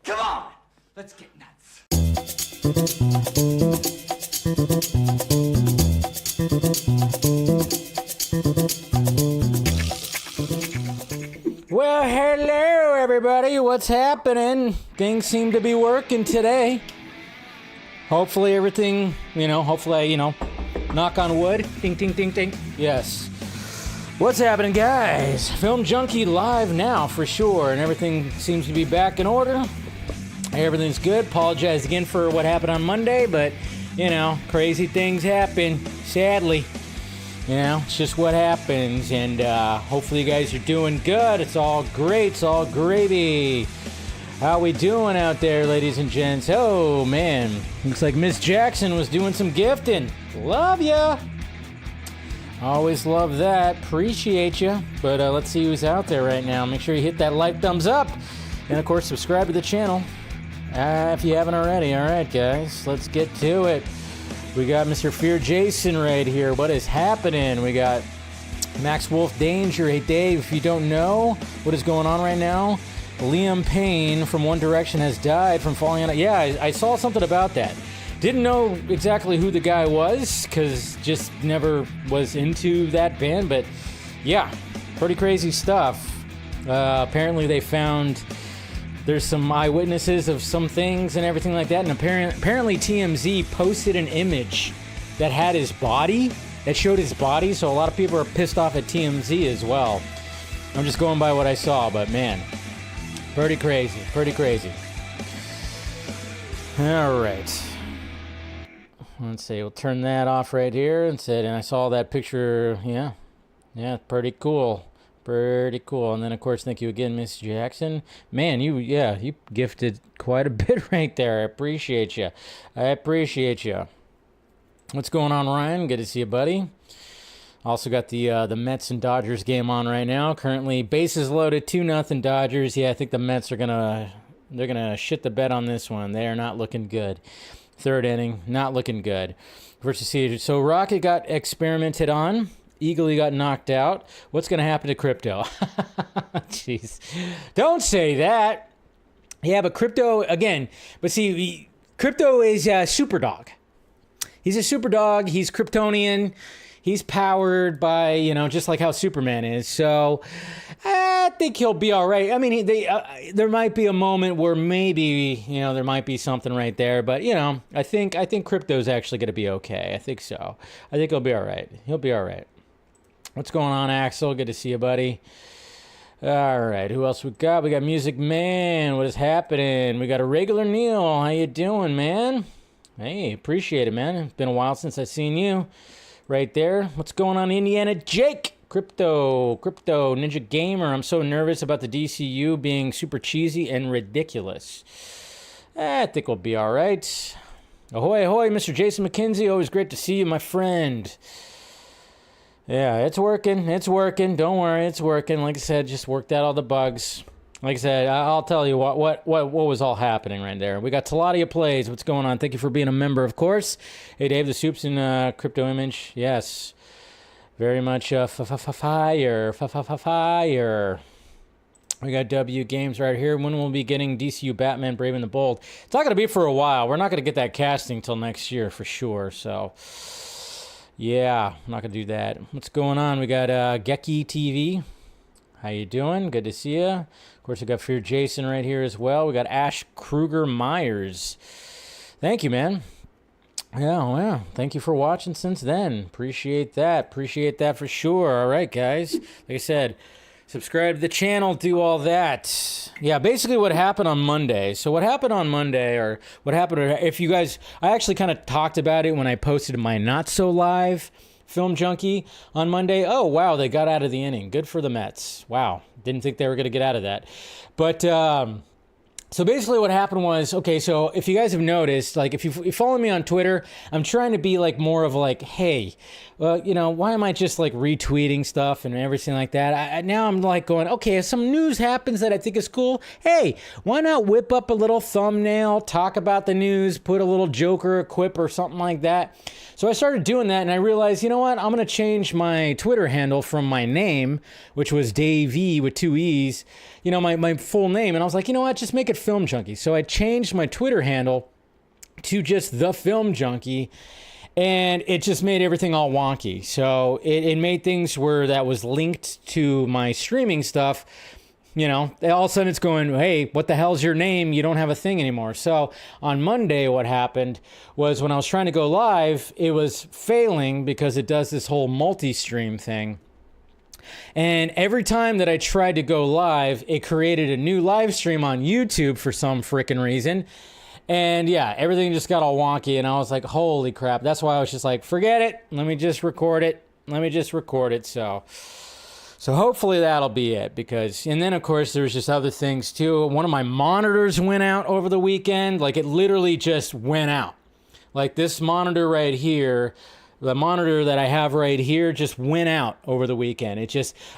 Come on, let's get nuts. Well, hello everybody, what's happening? Things seem to be working today. Hopefully everything, hopefully, knock on wood. Ding, ding, ding, ding. Yes. What's happening, guys? Film Junkee live now for sure, and everything seems to be back in order. Everything's good. Apologize again for what happened on Monday, but, crazy things happen, sadly. It's just what happens, and hopefully you guys are doing good. It's all great. It's all gravy. How we doing out there, ladies and gents? Oh, man. Looks like Miss Jackson was doing some gifting. Love ya. Always love that. Appreciate ya. But let's see who's out there right now. Make sure you hit that like, thumbs up. And, of course, subscribe to the channel if you haven't already. All right, guys. Let's get to it. We got Mr. Fear Jason right here. What is happening? We got Max Wolf Danger. Hey, Dave, if you don't know what is going on right now, Liam Payne from One Direction has died from falling out. Yeah, I saw something about that. Didn't know exactly who the guy was because just never was into that band. But yeah, pretty crazy stuff. Apparently they found there's some eyewitnesses of some things and everything like that. And apparently TMZ posted an image that had his body, that showed his body. So a lot of people are pissed off at TMZ as well. I'm just going by what I saw, but man. Pretty crazy, pretty crazy. All right. Let's see, we'll turn that off right here and I saw that picture, yeah, pretty cool. Pretty cool. And then, of course, thank you again, Miss Jackson. Man, you gifted quite a bit right there. I appreciate you. What's going on, Ryan? Good to see you, buddy. Also got the Mets and Dodgers game on right now. Currently, bases loaded, 2-0 Dodgers. Yeah, I think the Mets are they're gonna shit the bed on this one. They are not looking good. Third inning, not looking good. Versus Caesar. So Rocket got experimented on. Eagle got knocked out. What's gonna happen to Krypto? Jeez, don't say that. Yeah, but Krypto again. But see, Krypto is a super dog. He's a super dog. He's Kryptonian. He's powered by, just like how Superman is. So I think he'll be all right. I mean, there might be a moment where maybe, there might be something right there. But, I think Krypto's actually going to be okay. I think so. I think he'll be all right. He'll be all right. What's going on, Axel? Good to see you, buddy. All right. Who else we got? We got Music Man. What is happening? We got a regular Neil. How you doing, man? Hey, appreciate it, man. It's been a while since I've seen you. Right there. What's going on, Indiana Jake? Crypto, Ninja Gamer. I'm so nervous about the DCU being super cheesy and ridiculous. I think we'll be all right. Ahoy, ahoy, Mr. Jason McKenzie. Always great to see you, my friend. Yeah, it's working. Don't worry, it's working. Like I said, just worked out all the bugs. Like I said, I'll tell you what was all happening right there. We got Taladia Plays. What's going on? Thank you for being a member, of course. Hey, Dave, the soup's in Crypto Image. Yes. Very much fire. We got W Games right here. When will we be getting DCU Batman Brave and the Bold? It's not going to be for a while. We're not going to get that casting till next year for sure. So, yeah, I'm not going to do that. What's going on? We got Geki TV. How you doing? Good to see you. Of course, we got Fear Jason right here as well. We got Ash Kruger Myers. Thank you, man. Yeah. Thank you for watching since then. Appreciate that for sure. All right, guys. Like I said, subscribe to the channel, do all that. Yeah, basically what happened on Monday. So what happened on Monday, or what happened, if you guys, I actually kind of talked about it when I posted my Not So Live Film Junkee on Monday. Oh, wow, they got out of the inning. Good for the Mets. Wow, didn't think they were going to get out of that. But so basically what happened was, okay, so if you guys have noticed, like if you follow me on Twitter, I'm trying to be like more of like, hey, why am I just like retweeting stuff and everything like that? Now I'm like going, okay, if some news happens that I think is cool, hey, why not whip up a little thumbnail, talk about the news, put a little joke or a quip or something like that. So I started doing that, and I realized, you know what? I'm going to change my Twitter handle from my name, which was Dave E with 2 E's, my full name. And I was like, you know what? Just make it get Film Junkee. So I changed my Twitter handle to just The Film Junkee, and it just made everything all wonky. So it made things where that was linked to my streaming stuff. You know, all of a sudden it's going, hey, what the hell's your name? You don't have a thing anymore. So on Monday, what happened was when I was trying to go live, it was failing because it does this whole multi-stream thing. And every time that I tried to go live, it created a new live stream on YouTube for some freaking reason. And yeah, everything just got all wonky, and I was like, holy crap. That's why I was just like, forget it. Let me just record it. So hopefully that'll be it, because, and then of course there's just other things too. One of my monitors went out over the weekend. Like, it literally just went out. Like, this monitor right here, the monitor that I have right here, just went out over the weekend.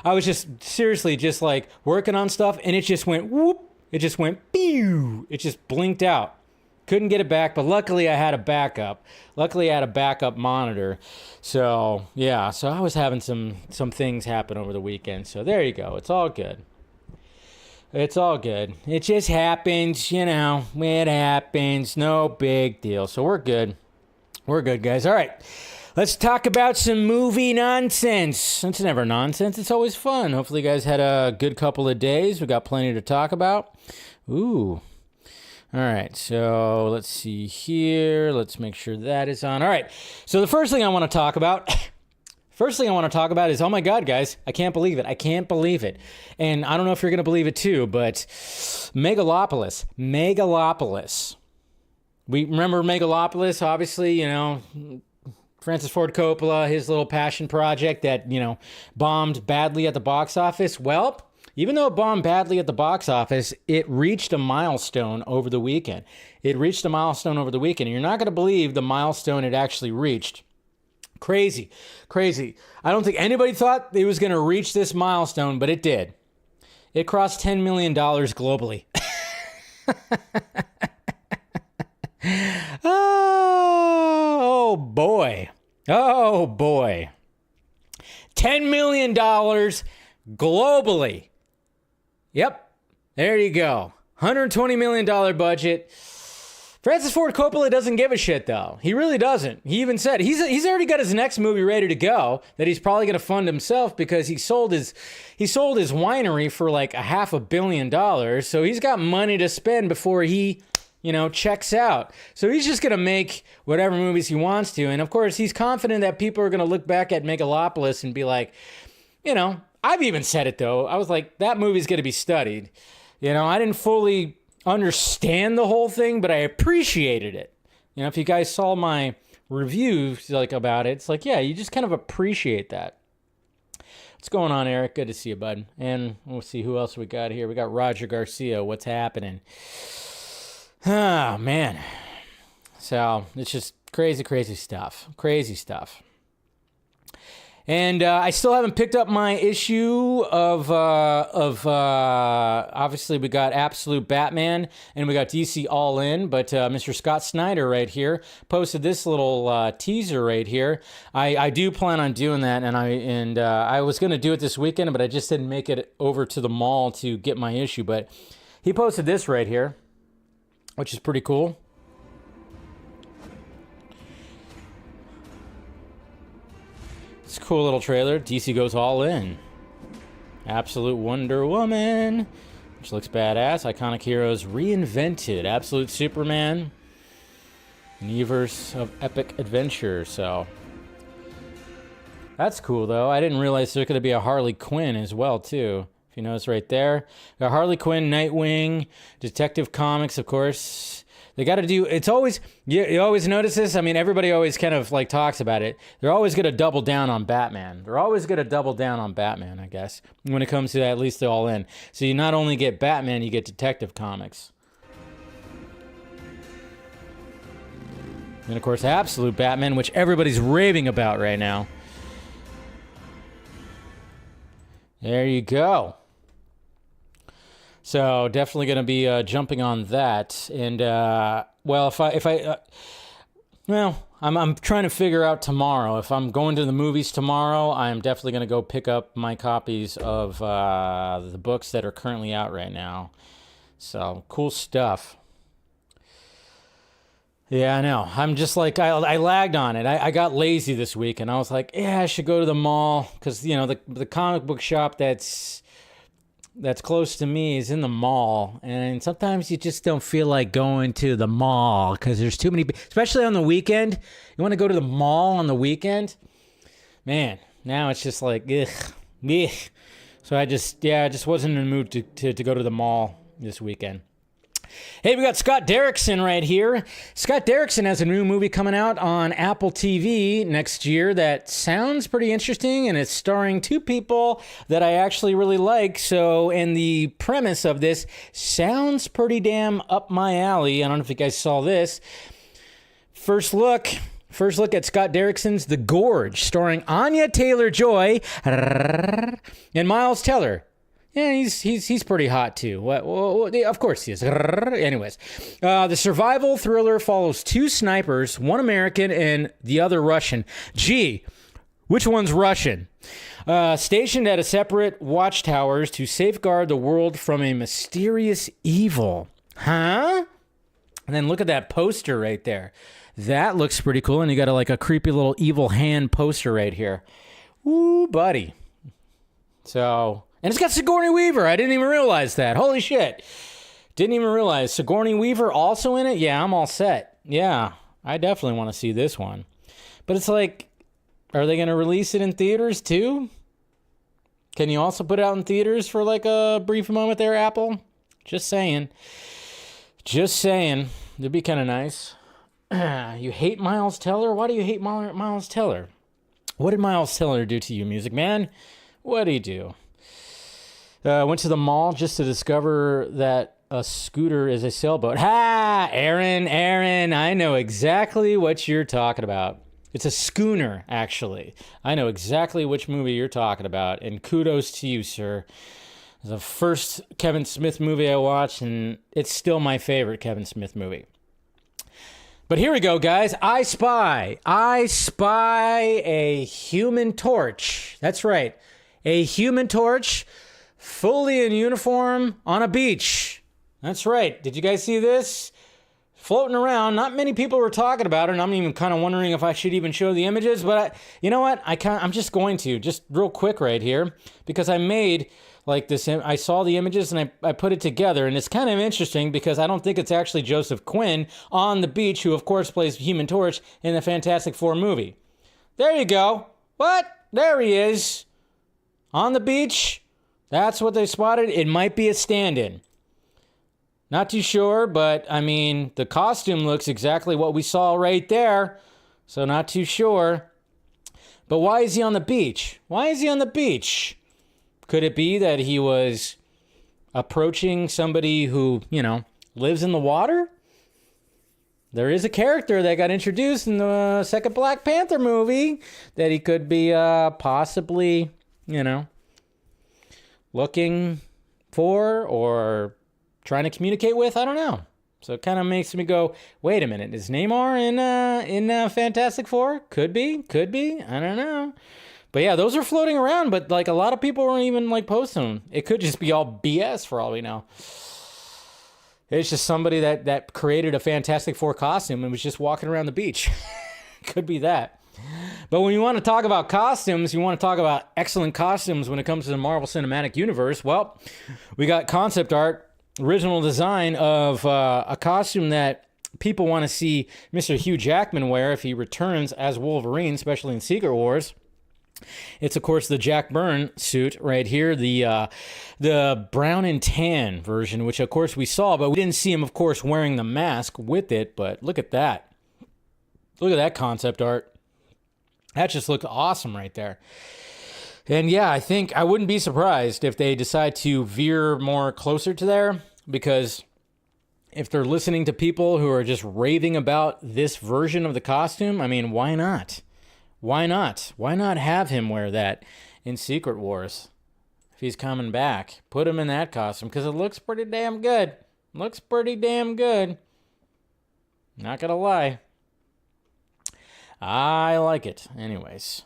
I was just seriously just like working on stuff, and it just went whoop. It just went pew. It just blinked out. Couldn't get it back, but luckily I had a backup. Luckily I had a backup monitor. So, yeah, so I was having some things happen over the weekend. So there you go. It's all good. It's all good. It just happens, you know. It happens. No big deal. So we're good. We're good, guys. All right. Let's talk about some movie nonsense. It's never nonsense. It's always fun. Hopefully you guys had a good couple of days. We got plenty to talk about. Ooh. All right, so let's see here. Let's make sure that is on. All right, so the first thing I want to talk about is, oh my God, guys, I can't believe it. I can't believe it. And I don't know if you're going to believe it too, but Megalopolis. We remember Megalopolis, obviously, you know, Francis Ford Coppola, his little passion project that, you know, bombed badly at the box office. Well, even though it bombed badly at the box office, it reached a milestone over the weekend. And you're not going to believe the milestone it actually reached. Crazy. I don't think anybody thought it was going to reach this milestone, but it did. It crossed $10 million globally. Oh, boy. $10 million globally. Yep, there you go. $120 million budget. Francis Ford Coppola doesn't give a shit, though. He really doesn't. He even said he's already got his next movie ready to go that he's probably going to fund himself, because he sold his winery for like $500 million. So he's got money to spend before he, you know, checks out. So he's just going to make whatever movies he wants to. And of course, he's confident that people are going to look back at Megalopolis and be like, you know, I've even said it, though. I was like, that movie's going to be studied. You know, I didn't fully understand the whole thing, but I appreciated it. You know, if you guys saw my reviews like about it, it's like, yeah, you just kind of appreciate that. What's going on, Eric? Good to see you, bud. And we'll see who else we got here. We got Roger Garcia. What's happening? Oh, man. So it's just crazy stuff. And I still haven't picked up my issue of obviously we got Absolute Batman and we got DC All In, but Mr. Scott Snyder right here posted this little teaser right here. I do plan on doing that, and I was going to do it this weekend, but I just didn't make it over to the mall to get my issue. But he posted this right here, which is pretty cool. It's a cool little trailer. DC goes all in. Absolute Wonder Woman, which looks badass. Iconic heroes reinvented. Absolute Superman. An universe of epic adventure. So that's cool, though. I didn't realize there's going to be a Harley Quinn as well, too. If you notice right there. Got Harley Quinn, Nightwing, Detective Comics, of course. They got to do, it's always, you always notice this. I mean, everybody always kind of like talks about it. They're always going to double down on Batman. I guess, when it comes to at least the All In. So you not only get Batman, you get Detective Comics. And of course, Absolute Batman, which everybody's raving about right now. There you go. So definitely going to be jumping on that. And I'm trying to figure out tomorrow. If I'm going to the movies tomorrow, I'm definitely going to go pick up my copies of the books that are currently out right now. So, cool stuff. Yeah, I know. I'm just like, I lagged on it. I got lazy this week, and I was like, yeah, I should go to the mall, because, you know, the comic book shop that's close to me is in the mall, and sometimes you just don't feel like going to the mall, because there's too many, especially on the weekend. You want to go to the mall on the weekend? Man, now it's just like, ugh. So I just wasn't in the mood to go to the mall this weekend. Hey, we got Scott Derrickson right here. Scott Derrickson has a new movie coming out on Apple TV next year that sounds pretty interesting, and it's starring two people that I actually really like. So, and the premise of this sounds pretty damn up my alley. I don't know if you guys saw this. First look at Scott Derrickson's The Gorge, starring Anya Taylor-Joy and Miles Teller. Yeah, he's pretty hot too. What? Of course he is. Anyways, the survival thriller follows two snipers, one American and the other Russian. Gee, which one's Russian? Stationed at a separate watchtowers to safeguard the world from a mysterious evil. Huh? And then look at that poster right there. That looks pretty cool. And you got a creepy little evil hand poster right here. Ooh, buddy. So... And it's got Sigourney Weaver. I didn't even realize that. Holy shit. Didn't even realize. Sigourney Weaver also in it? Yeah, I'm all set. Yeah, I definitely want to see this one. But it's like, are they going to release it in theaters too? Can you also put it out in theaters for like a brief moment there, Apple? Just saying. Just saying. It'd be kind of nice. You hate Miles Teller? Why do you hate Miles Teller? What did Miles Teller do to you, Music Man? What did he do? Went to the mall just to discover that a scooter is a sailboat. Ha! Aaron, I know exactly what you're talking about. It's a schooner, actually. I know exactly which movie you're talking about, and kudos to you, sir. It's the first Kevin Smith movie I watched, and it's still my favorite Kevin Smith movie. But here we go, guys. I spy a human torch. That's right. A human torch fully in uniform on a beach. That's right. Did you guys see this? Floating around. Not many people were talking about it, and I'm even kind of wondering if I should even show the images, but you know what? I'm just going to, just real quick right here, because I made like this. I saw the images and I put it together, and it's kind of interesting because I don't think it's actually Joseph Quinn on the beach, who of course plays Human Torch in the Fantastic Four movie. There you go. What? There he is. On the beach. That's what they spotted. It might be a stand-in. Not too sure, but I mean, the costume looks exactly what we saw right there. So not too sure. But why is he on the beach? Why is he on the beach? Could it be that he was approaching somebody who, you know, lives in the water? There is a character that got introduced in the second Black Panther movie that he could be possibly, you know, looking for or trying to communicate with. I don't know. So it kind of makes me go, wait a minute, is Neymar in Fantastic Four? Could be. I don't know. But yeah, those are floating around, but like a lot of people weren't even like posting them. It could just be all BS for all we know. It's just somebody that created a Fantastic Four costume and was just walking around the beach. Could be that. But when you want to talk about costumes, you want to talk about excellent costumes when it comes to the Marvel Cinematic Universe, well, we got concept art, original design of a costume that people want to see Mr. Hugh Jackman wear if he returns as Wolverine, especially in Secret Wars. It's, of course, the Jack Byrne suit right here, the brown and tan version, which, of course, we saw, but we didn't see him, of course, wearing the mask with it, but look at that. Look at that concept art. That just looked awesome right there. And yeah, I think I wouldn't be surprised if they decide to veer more closer to there, because if they're listening to people who are just raving about this version of the costume, I mean, why not? Why not? Why not have him wear that in Secret Wars? If he's coming back, put him in that costume, because it looks pretty damn good. Looks pretty damn good. Not gonna lie. I like it. Anyways.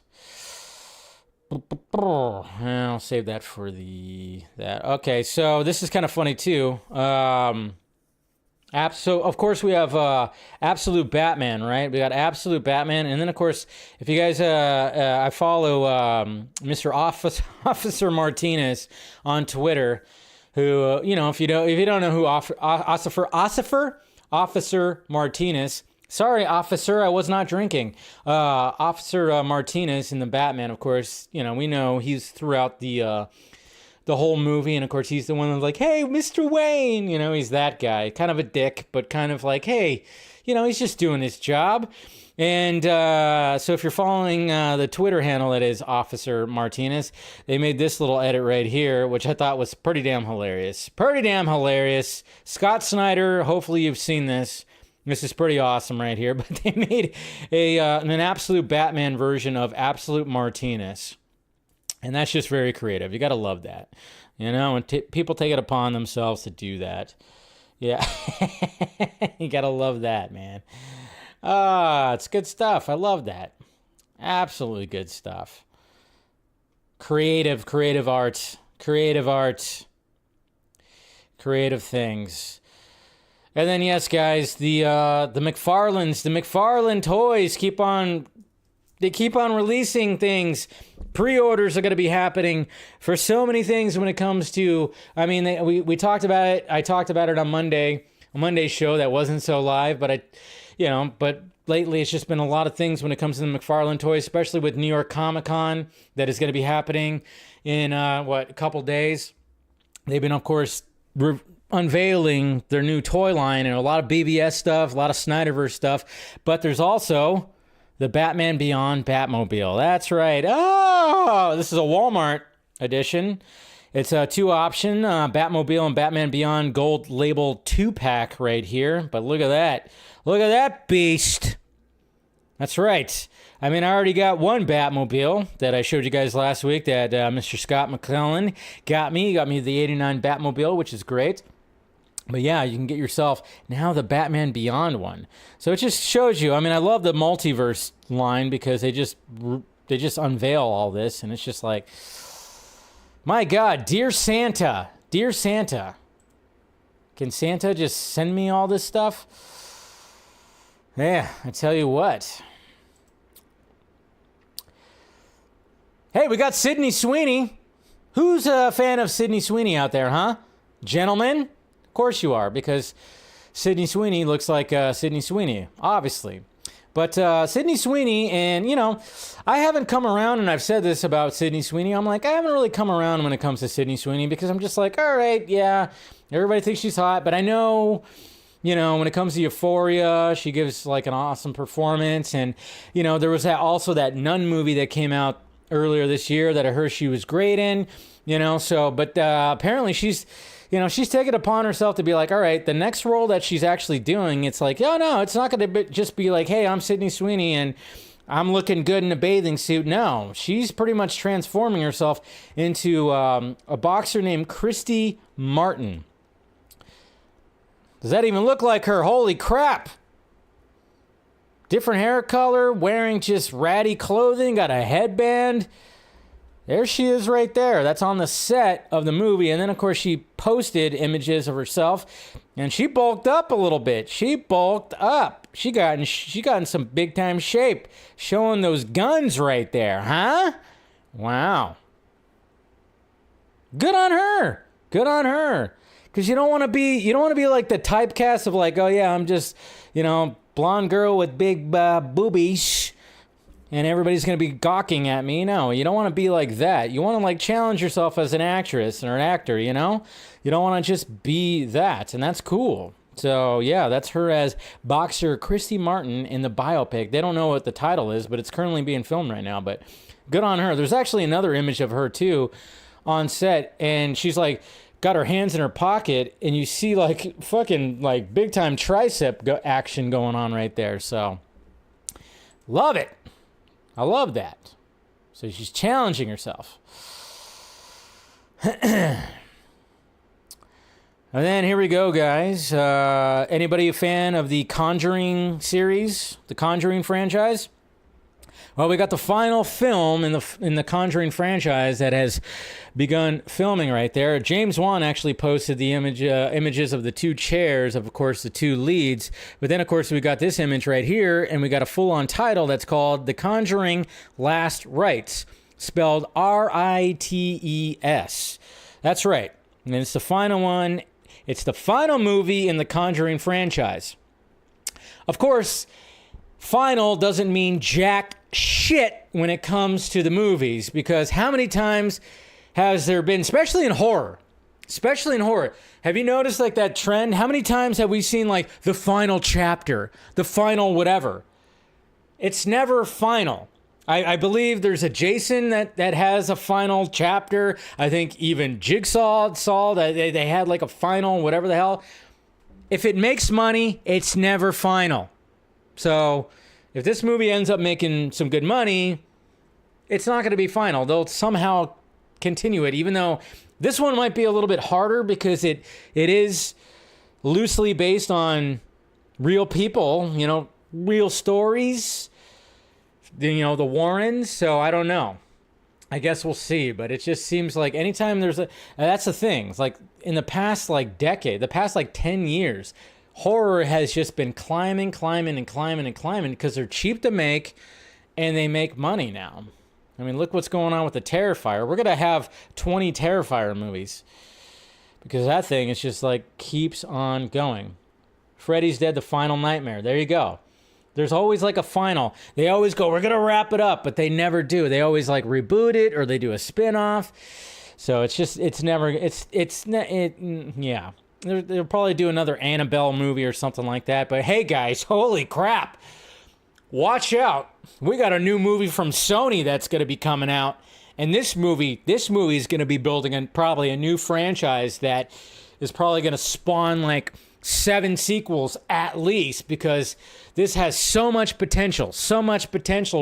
I'll save that for that. Okay, so this is kind of funny too. So of course we have Absolute Batman, right? We got Absolute Batman, and then of course, if you guys, I follow Mr. Officer Martinez on Twitter, who if you don't know who Officer Martinez. Sorry, officer, I was not drinking. Officer Martinez in the Batman, of course, we know he's throughout the whole movie, and of course he's the one that's like, hey, Mr. Wayne, he's that guy, kind of a dick, but kind of like, hey, he's just doing his job. And so if you're following the Twitter handle that is Officer Martinez, they made this little edit right here, which I thought was pretty damn hilarious. Scott Snyder, hopefully you've seen this. This is pretty awesome right here, but they made an Absolute Batman version of Absolute Martinez. And that's just very creative. You got to love that. And people take it upon themselves to do that. Yeah. You got to love that, man. It's good stuff. I love that. Absolutely good stuff. Creative art. Creative things. And then, yes, guys, the McFarlane toys keep on releasing things. Pre-orders are going to be happening for so many things when it comes to, we talked about it. I talked about it on Monday's show that wasn't so live, but but lately it's just been a lot of things when it comes to the McFarlane toys, especially with New York Comic Con that is going to be happening in, a couple days. They've been, of course, unveiling their new toy line and a lot of BBS stuff, a lot of Snyderverse stuff, but there's also the Batman Beyond Batmobile. That's right. Oh, this is a Walmart edition. It's a 2-option Batmobile and Batman Beyond Gold Label 2-pack right here. But look at that. Look at that beast. That's right. I already got one Batmobile that I showed you guys last week that Mr. Scott McClellan got me. He got me the 89 Batmobile, which is great. But yeah, you can get yourself now the Batman Beyond one. So it just shows you. I love the multiverse line because they just unveil all this, and it's just like, my God, dear Santa, can Santa just send me all this stuff? Yeah, I tell you what. Hey, we got Sydney Sweeney. Who's a fan of Sydney Sweeney out there, huh? Gentlemen? Of course you are, because Sydney Sweeney looks like Sydney Sweeney, obviously. But Sydney Sweeney, and I haven't come around, and I've said this about Sydney Sweeney. I'm like, I haven't really come around when it comes to Sydney Sweeney because I'm just like, all right, yeah, everybody thinks she's hot, but I know, when it comes to Euphoria, she gives like an awesome performance, and there was also that Nun movie that came out earlier this year that I heard she was great in, So, but apparently she's taken upon herself to be like, all right, the next role that she's actually doing, it's like, oh, no, it's not going to just be like, hey, I'm Sydney Sweeney and I'm looking good in a bathing suit. No, she's pretty much transforming herself into a boxer named Christy Martin. Does that even look like her? Holy crap. Different hair color, wearing just ratty clothing, got a headband. There she is right there. That's on the set of the movie. And then, of course, she posted images of herself, and she bulked up a little bit. She bulked up. She got in some big-time shape, showing those guns right there, huh? Wow. Good on her. Good on her. Because you don't want to be like the typecast of like, oh, yeah, I'm just, blonde girl with big boobies. And everybody's going to be gawking at me. No, you don't want to be like that. You want to like challenge yourself as an actress or an actor, You don't want to just be that. And that's cool. So, yeah, that's her as boxer Christy Martin in the biopic. They don't know what the title is, but it's currently being filmed right now. But good on her. There's actually another image of her, too, on set. And she's like got her hands in her pocket. And you see like fucking like big time tricep action going on right there. So, love it. I love that. So she's challenging herself. And then here we go, guys. Anybody a fan of the Conjuring series? The Conjuring franchise? Well, we got the final film in the Conjuring franchise that has begun filming right there. James Wan actually posted the images of the two chairs, of course, the two leads. But then, of course, we got this image right here, and we got a full-on title that's called The Conjuring Last Rites, spelled R-I-T-E-S. That's right. And it's the final one. It's the final movie in the Conjuring franchise. Of course, final doesn't mean jack shit when it comes to the movies, because how many times has there been, especially in horror, have you noticed like that trend? How many times have we seen like the final chapter, the final whatever? It's never final. I believe there's a Jason that has a final chapter. I think even Jigsaw saw that they had like a final whatever the hell. If it makes money, it's never final. So if this movie ends up making some good money, it's not going to be final. They'll somehow continue it, even though this one might be a little bit harder because it is loosely based on real people, real stories, the Warrens. So I don't know. I guess we'll see. But it just seems like anytime that's the thing. It's like in the past decade, the past 10 years, horror has just been climbing because they're cheap to make and they make money now. I mean, look what's going on with the Terrifier. We're going to have 20 Terrifier movies because that thing is just keeps on going. Freddy's Dead, The Final Nightmare. There you go. There's always a final. They always go, we're going to wrap it up, but they never do. They always reboot it or they do a spin-off. So yeah. They'll probably do another Annabelle movie or something like that. But hey, guys, holy crap. Watch out. We got a new movie from Sony that's going to be coming out. And this movie is going to be building probably a new franchise that is probably going to spawn 7 sequels at least, because this has so much potential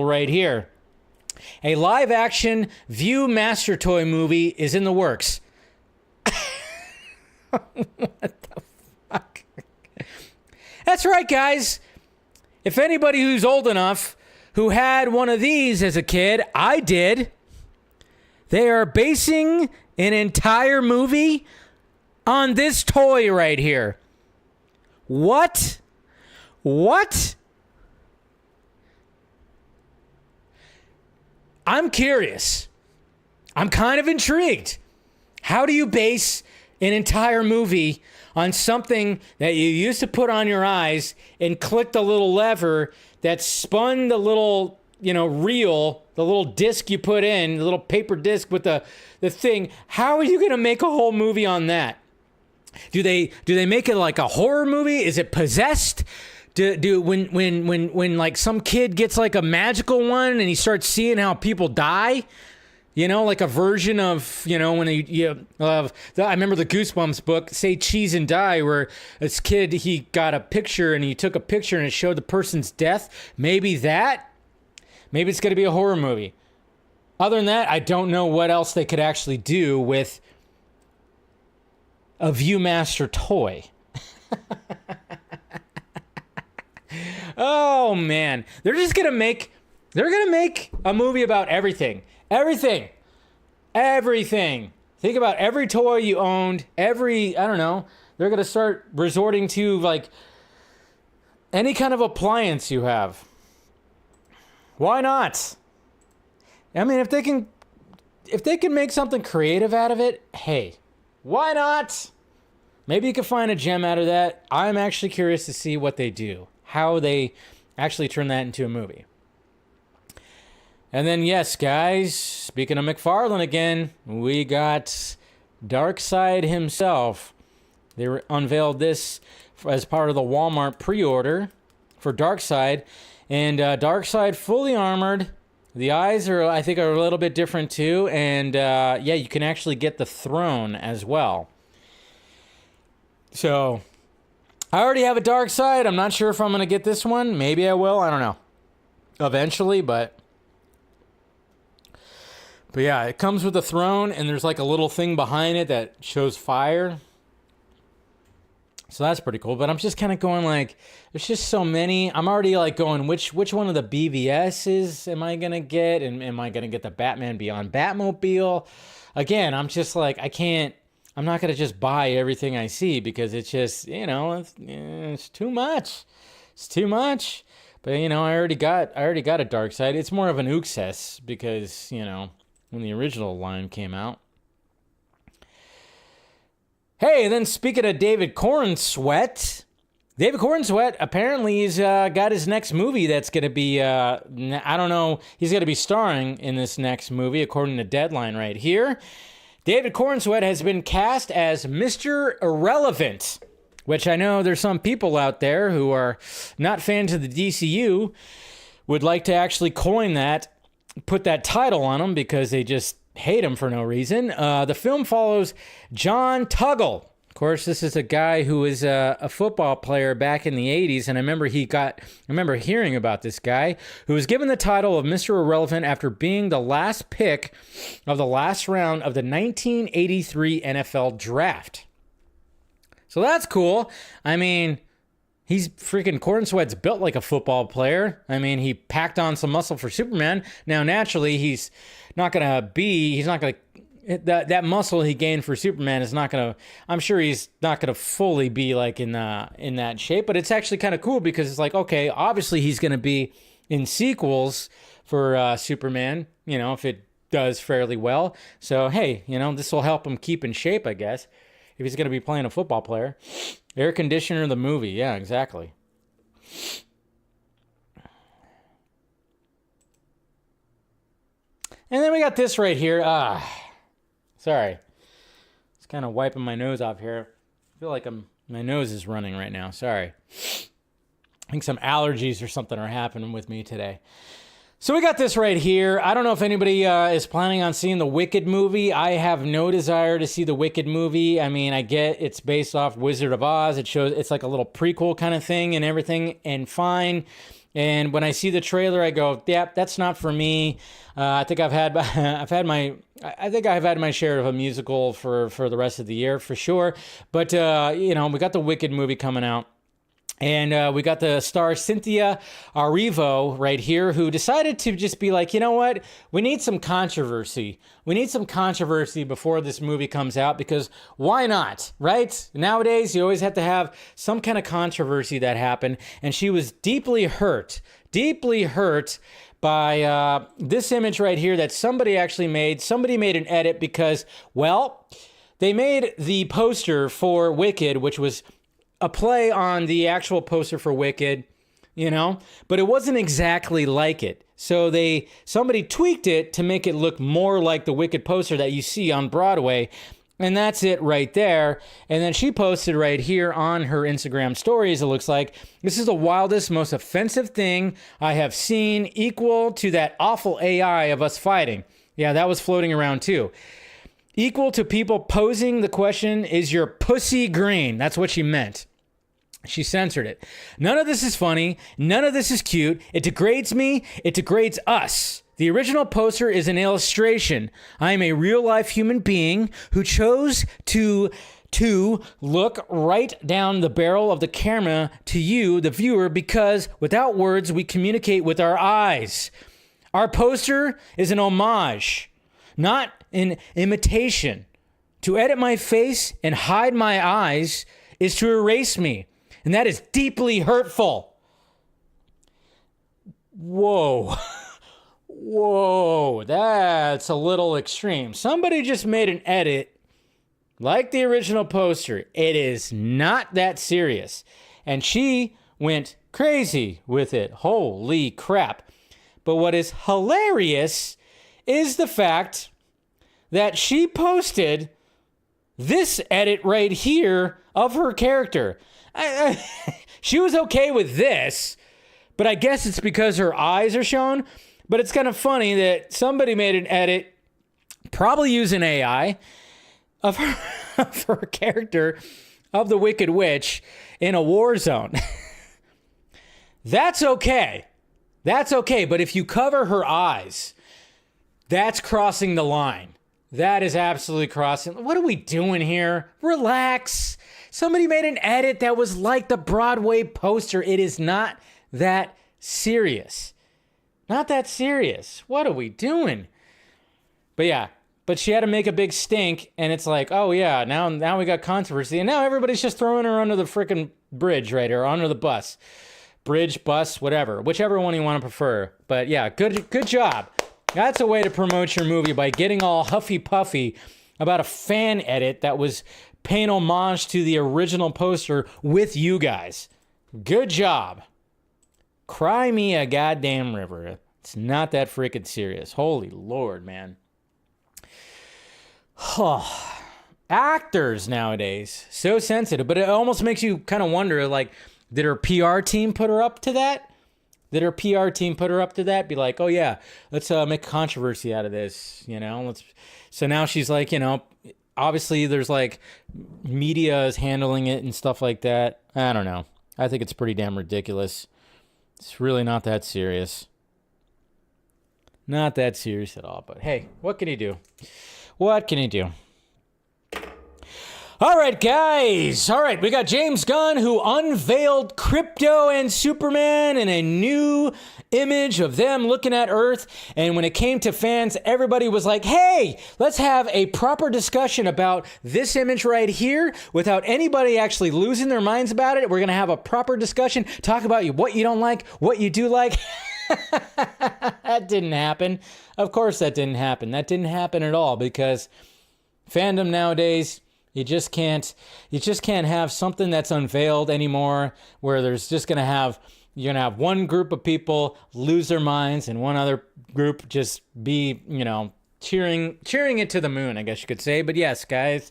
right here. A live action View Master Toy movie is in the works. What the fuck? That's right, guys. If anybody who's old enough who had one of these as a kid, I did. They are basing an entire movie on this toy right here. What? I'm curious. I'm kind of intrigued. How do you base an entire movie on something that you used to put on your eyes and click the little lever that spun the little, reel, the little disc you put in, the little paper disc with the thing? How are you going to make a whole movie on that? Do they make it like a horror movie? Is it possessed? When some kid gets a magical one and he starts seeing how people die? A version of, when I remember the Goosebumps book, Say Cheese and Die, where this kid, he got a picture and he took a picture and it showed the person's death. Maybe it's going to be a horror movie. Other than that, I don't know what else they could actually do with a Viewmaster toy. Oh, man. They're going to make a movie about everything. Everything. Think about every toy you owned, I don't know. They're going to start resorting to any kind of appliance you have. Why not? I mean, if they can make something creative out of it, hey, why not? Maybe you can find a gem out of that. I'm actually curious to see what they do, how they actually turn that into a movie. And then, yes, guys, speaking of McFarlane again, we got Darkseid himself. They unveiled this as part of the Walmart pre-order for Darkseid. And Darkseid fully armored. The eyes are a little bit different too. And you can actually get the throne as well. So, I already have a Darkseid. I'm not sure if I'm going to get this one. Maybe I will. I don't know. Eventually, but yeah, it comes with a throne, and there's a little thing behind it that shows fire. So that's pretty cool. But I'm just kind of going like, there's just so many. I'm already like going, which one of the BVSs am I going to get? And am I going to get the Batman Beyond Batmobile? Again, I'm just like, I'm not going to just buy everything I see because it's just, it's too much. It's too much. But, I already got a Darkseid. It's more of an success because, when the original line came out. Hey, and then speaking of David Corenswet, apparently he's got his next movie that's going to be, I don't know, he's going to be starring in this next movie, according to Deadline right here. David Corenswet has been cast as Mr. Irrelevant, which I know there's some people out there who are not fans of the DCU, would like to actually coin that, put that title on him because they just hate him for no reason. The film follows John Tuggle. Of course, this is a guy who was a football player back in the 80s, and I remember hearing about this guy who was given the title of Mr. Irrelevant after being the last pick of the last round of the 1983 NFL Draft. So that's cool. I mean, he's freaking Corenswet's built like a football player. I mean, he packed on some muscle for Superman. Now, naturally, that muscle he gained for Superman is not going to, I'm sure he's not going to fully be like in that shape, but it's actually kind of cool because it's like, okay, obviously he's going to be in sequels for Superman, if it does fairly well. So, hey, this will help him keep in shape, I guess. If he's going to be playing a football player. Air Conditioner the movie. Yeah, exactly. And then we got this right here. Sorry. It's kind of wiping my nose off here. I feel like my nose is running right now. Sorry. I think some allergies or something are happening with me today. So we got this right here. I don't know if anybody is planning on seeing the Wicked movie. I have no desire to see the Wicked movie. I mean, I get it's based off Wizard of Oz. It's like a little prequel kind of thing and everything, and fine. And when I see the trailer, I go, "Yep, that's not for me." I think I've had my share of a musical for the rest of the year for sure. But we got the Wicked movie coming out. And we got the star Cynthia Erivo right here, who decided to just be like, you know what? We need some controversy. We need some controversy before this movie comes out because why not, right? Nowadays, you always have to have some kind of controversy that happened. And she was deeply hurt by this image right here that somebody actually made. Somebody made an edit because, well, they made the poster for Wicked, which was a play on the actual poster for Wicked, but it wasn't exactly like it. So somebody tweaked it to make it look more like the Wicked poster that you see on Broadway. And that's it right there. And then she posted right here on her Instagram stories, it looks like, "This is the wildest, most offensive thing I have seen, equal to that awful AI of us fighting." Yeah, that was floating around too. Equal to people posing the question, "Is your pussy green?" That's what she meant. She censored it. None of this is funny. None of this is cute. It degrades me. It degrades us. The original poster is an illustration. I am a real-life human being who chose to look right down the barrel of the camera to you, the viewer, because without words, we communicate with our eyes. Our poster is an homage, not an imitation. To edit my face and hide my eyes is to erase me. And that is deeply hurtful. Whoa. Whoa, that's a little extreme. Somebody just made an edit like the original poster. It is not that serious. And she went crazy with it. Holy crap. But what is hilarious is the fact that she posted this edit right here of her character. She was okay with this, but I guess it's because her eyes are shown. But it's kind of funny that somebody made an edit, probably using AI, of her character of the Wicked Witch in a war zone. That's okay. That's okay. But if you cover her eyes, that's crossing the line. That is absolutely crossing. What are we doing here? Relax. Somebody made an edit that was like the Broadway poster. It is not that serious. Not that serious. What are we doing? But yeah, but she had to make a big stink, and it's like, oh yeah, now we got controversy, and now everybody's just throwing her under the freaking bridge, right, or under the bus. Bridge, bus, whatever. Whichever one you want to prefer. But yeah, good job. That's a way to promote your movie, by getting all huffy-puffy about a fan edit that was paying homage to the original poster with you guys. Good job. Cry me a goddamn river. It's not that freaking serious. Holy Lord, man. Actors nowadays, so sensitive, but it almost makes you kind of wonder, like, did her PR team put her up to that? Did her PR team put her up to that? Be like, oh yeah, let's make controversy out of this, you know? So now she's like, you know, obviously there's like media is handling it and stuff like that. I don't know. I think it's pretty damn ridiculous. It's really not that serious. Not that serious at all, but hey, what can you do? What can you do? All right, guys. All right, we got James Gunn, who unveiled Krypto and Superman in a new image of them looking at Earth. And when it came to fans, everybody was like, hey, let's have a proper discussion about this image right here without anybody actually losing their minds about it. We're going to have a proper discussion, talk about what you don't like, what you do like. That didn't happen. Of course that didn't happen. That didn't happen at all, because fandom nowadays, you just can't have something that's unveiled anymore where there's just you're going to have one group of people lose their minds and one other group just be, you know, cheering it to the moon, I guess you could say. But yes, guys,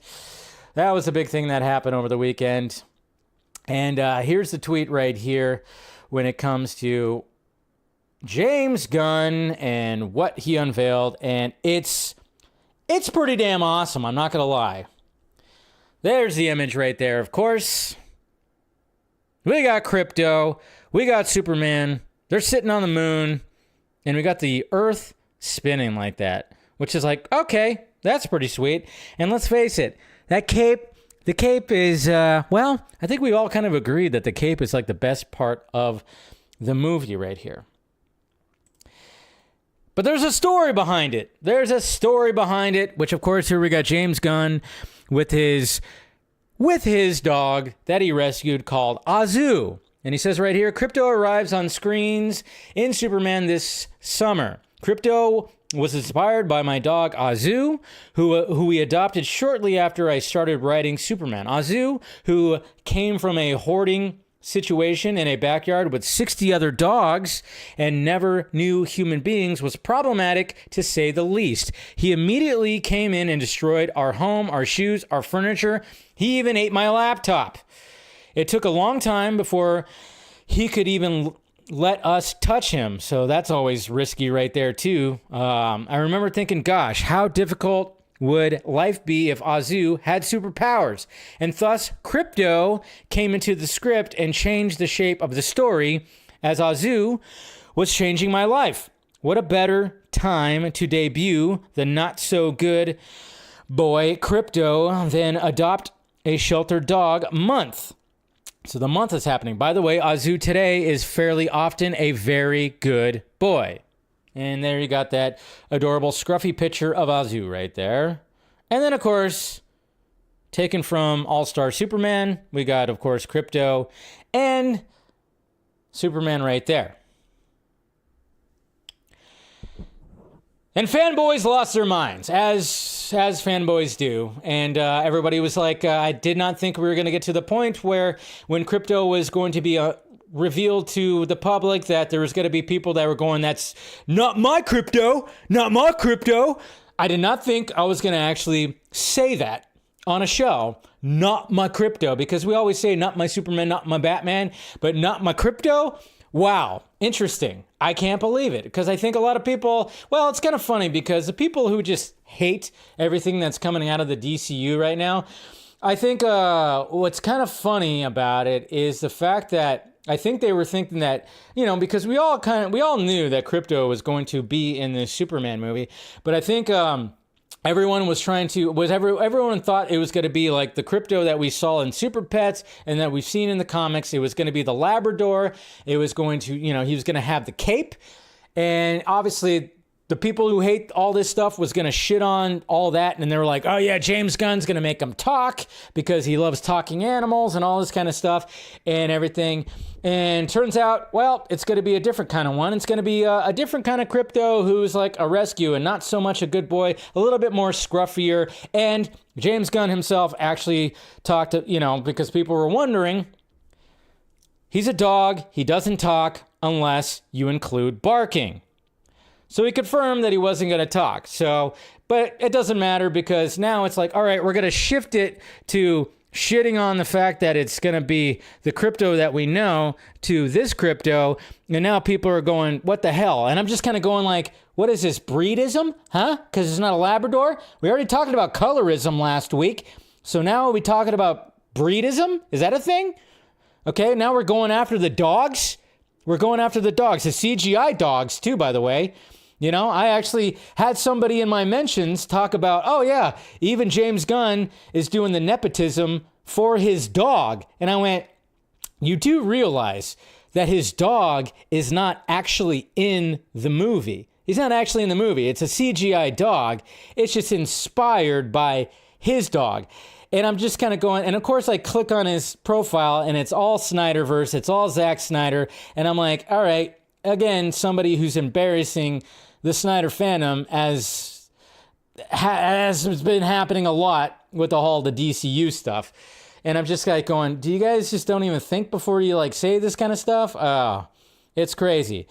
that was a big thing that happened over the weekend. And here's the tweet right here when it comes to James Gunn and what he unveiled, and it's pretty damn awesome, I'm not going to lie. There's the image right there, of course. We got Krypto, we got Superman, they're sitting on the moon, and we got the Earth spinning like that, which is like, okay, that's pretty sweet. And let's face it, the cape is, well, I think we all kind of agreed that the cape is like the best part of the movie right here. But there's a story behind it. Which of course here we got James Gunn with his dog that he rescued called Azu. And he says right here, Krypto arrives on screens in Superman this summer. Krypto was inspired by my dog Azu, who we adopted shortly after I started writing Superman. Azu, who came from a hoarding situation in a backyard with 60 other dogs and never knew human beings, was problematic to say the least. He immediately came in and destroyed our home, our shoes, our furniture. He even ate my laptop. It took a long time before he could even let us touch him, so that's always risky right there too. I remember thinking, gosh, how difficult would life be if Azu had superpowers? And thus, Krypto came into the script and changed the shape of the story as Azu was changing my life. What a better time to debut the not-so-good boy Krypto than adopt a sheltered dog month. So the month is happening. By the way, Azu today is fairly often a very good boy. And there you got that adorable scruffy picture of Azu right there. And then, of course, taken from All-Star Superman, we got, of course, Krypto and Superman right there. And fanboys lost their minds, as fanboys do. And everybody was like, I did not think we were going to get to the point where when Krypto was going to be revealed to the public that there was going to be people that were going, that's not my Krypto, not my Krypto. I did not think I was going to actually say that on a show, not my Krypto, because we always say not my Superman, not my Batman, but not my Krypto. Wow, interesting. I can't believe it, because I think a lot of people, well, it's kind of funny because the people who just hate everything that's coming out of the DCU right now, I think what's kind of funny about it is the fact that I think they were thinking that, you know, because we all knew that Krypto was going to be in the Superman movie, but I think everyone thought it was going to be like the Krypto that we saw in Super Pets and that we've seen in the comics. It was going to be the Labrador. It was going to, he was going to have the cape. And obviously the people who hate all this stuff was going to shit on all that. And they were like, oh yeah, James Gunn's going to make him talk because he loves talking animals and all this kind of stuff and everything. And turns out, well, it's going to be a different kind of one. It's going to be a different kind of Krypto who's like a rescue and not so much a good boy, a little bit more scruffier. And James Gunn himself actually talked to, because people were wondering, he's a dog. He doesn't talk unless you include barking. So he confirmed that he wasn't going to talk. But it doesn't matter because now it's like, all right, we're going to shift it to shitting on the fact that it's going to be the Krypto that we know to this Krypto. And now people are going, what the hell? And I'm just kind of going like, what is this, breedism? Huh? Because it's not a Labrador? We already talked about colorism last week. So now are we talking about breedism? Is that a thing? Okay, now we're going after the dogs. We're going after the dogs. The CGI dogs too, by the way. I actually had somebody in my mentions talk about, oh yeah, even James Gunn is doing the nepotism for his dog. And I went, you do realize that his dog is not actually in the movie. He's not actually in the movie. It's a CGI dog. It's just inspired by his dog. And I'm just kind of going, and of course I click on his profile and it's all Snyderverse. It's all Zack Snyder. And I'm like, all right, again, somebody who's embarrassing the Snyder fandom as has been happening a lot with all the DCU stuff. And I'm just like going, do you guys just don't even think before you like say this kind of stuff? It's crazy.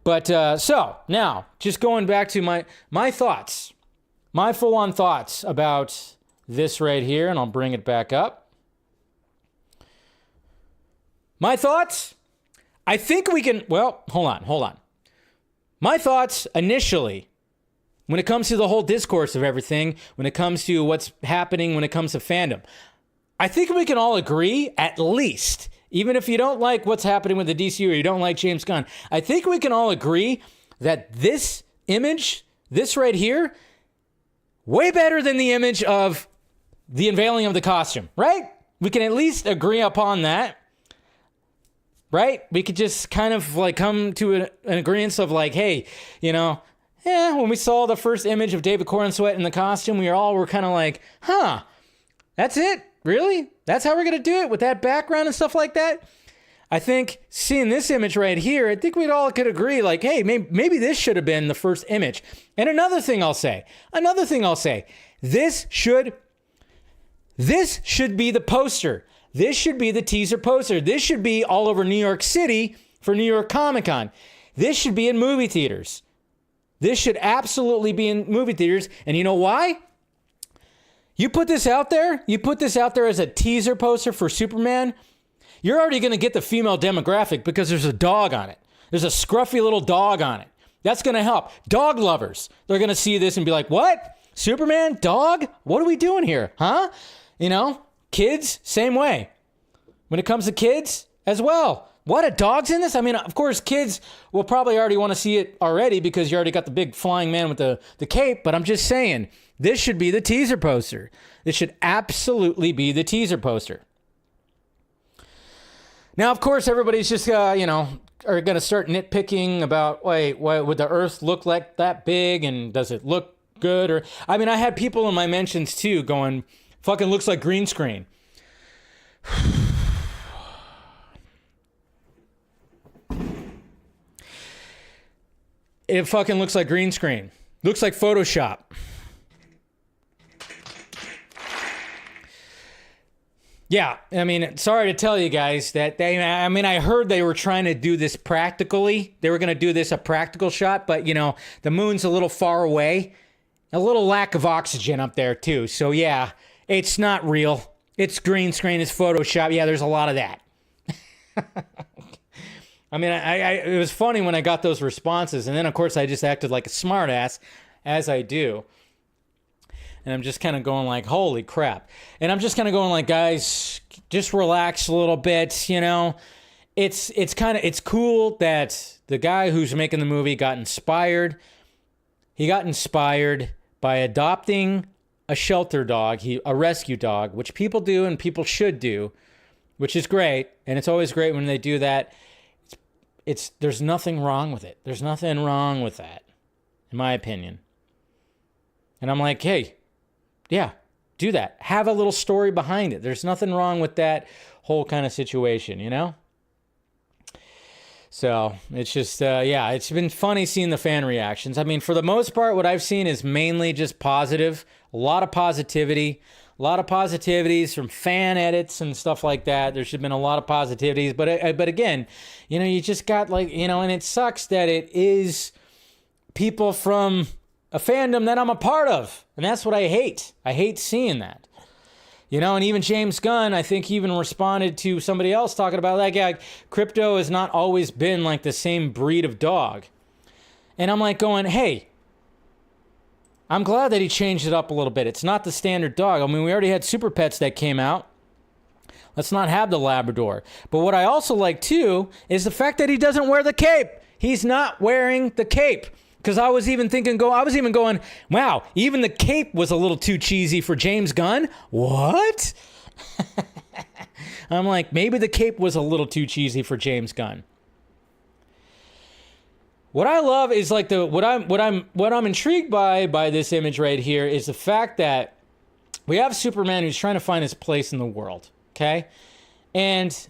But so now just going back to my thoughts, my full-on thoughts about this right here, and I'll bring it back up. My thoughts, I think we can, well, hold on. My thoughts initially, when it comes to the whole discourse of everything, when it comes to what's happening, when it comes to fandom, I think we can all agree, at least, even if you don't like what's happening with the DCU or you don't like James Gunn, I think we can all agree that this image, this right here, way better than the image of the unveiling of the costume, right? We can at least agree upon that. Right? We could just kind of like come to an agreement of like, hey, when we saw the first image of David Corenswet in the costume, we were kind of like, huh, that's it? Really? That's how we're going to do it with that background and stuff like that? I think seeing this image right here, I think we'd all could agree like, hey, maybe this should have been the first image. And another thing I'll say, this should be the poster. This should be the teaser poster. This should be all over New York City for New York Comic Con. This should be in movie theaters. This should absolutely be in movie theaters. And you know why? You put this out there as a teaser poster for Superman, you're already going to get the female demographic because there's a dog on it. There's a scruffy little dog on it. That's going to help. Dog lovers, they're going to see this and be like, what? Superman? Dog? What are we doing here? Huh? Kids, same way. When it comes to kids as well. What, a dog's in this? I mean, of course, kids will probably already want to see it already because you already got the big flying man with the cape. But I'm just saying, this should be the teaser poster. This should absolutely be the teaser poster. Now, of course, everybody's just, are going to start nitpicking about, wait, why would the Earth look like that big? And does it look good? Or, I mean, I had people in my mentions too going, fucking looks like green screen. It fucking looks like green screen. Looks like Photoshop. Yeah, I mean, sorry to tell you guys that I heard they were trying to do this practically. They were going to do this a practical shot, but the moon's a little far away. A little lack of oxygen up there too. So yeah, it's not real. It's green screen, it's Photoshop. Yeah, there's a lot of that. I mean, it was funny when I got those responses. And then, of course, I just acted like a smartass, as I do. And I'm just kind of going like, holy crap. And I'm just kind of going like, guys, just relax a little bit, It's cool that the guy who's making the movie got inspired. He got inspired by adopting a shelter dog, a rescue dog, which people do and people should do, which is great. And it's always great when they do that. There's nothing wrong with it. There's nothing wrong with that, in my opinion. And I'm like, hey, yeah, do that. Have a little story behind it. There's nothing wrong with that whole kind of situation, you know? So it's just, yeah, it's been funny seeing the fan reactions. I mean, for the most part, what I've seen is mainly just positive, a lot of positivity, a lot of positivities from fan edits and stuff like that. There's been a lot of positivities, but again, you know, you just got like, you know, and it sucks that it is people from a fandom that I'm a part of, and that's what I hate. I hate seeing that. You know, and even James Gunn, I think he even responded to somebody else talking about, like, yeah, Krypto has not always been like the same breed of dog. And I'm like going, hey, I'm glad that he changed it up a little bit. It's not the standard dog. I mean, we already had Super Pets that came out. Let's not have the Labrador. But what I also like, too, is the fact that he doesn't wear the cape. He's not wearing the cape. Because I was even going, wow, even the cape was a little too cheesy for James Gunn. What? I'm like, maybe the cape was a little too cheesy for James Gunn. What I love is like what I'm intrigued by this image right here is the fact that we have Superman who's trying to find his place in the world, okay? And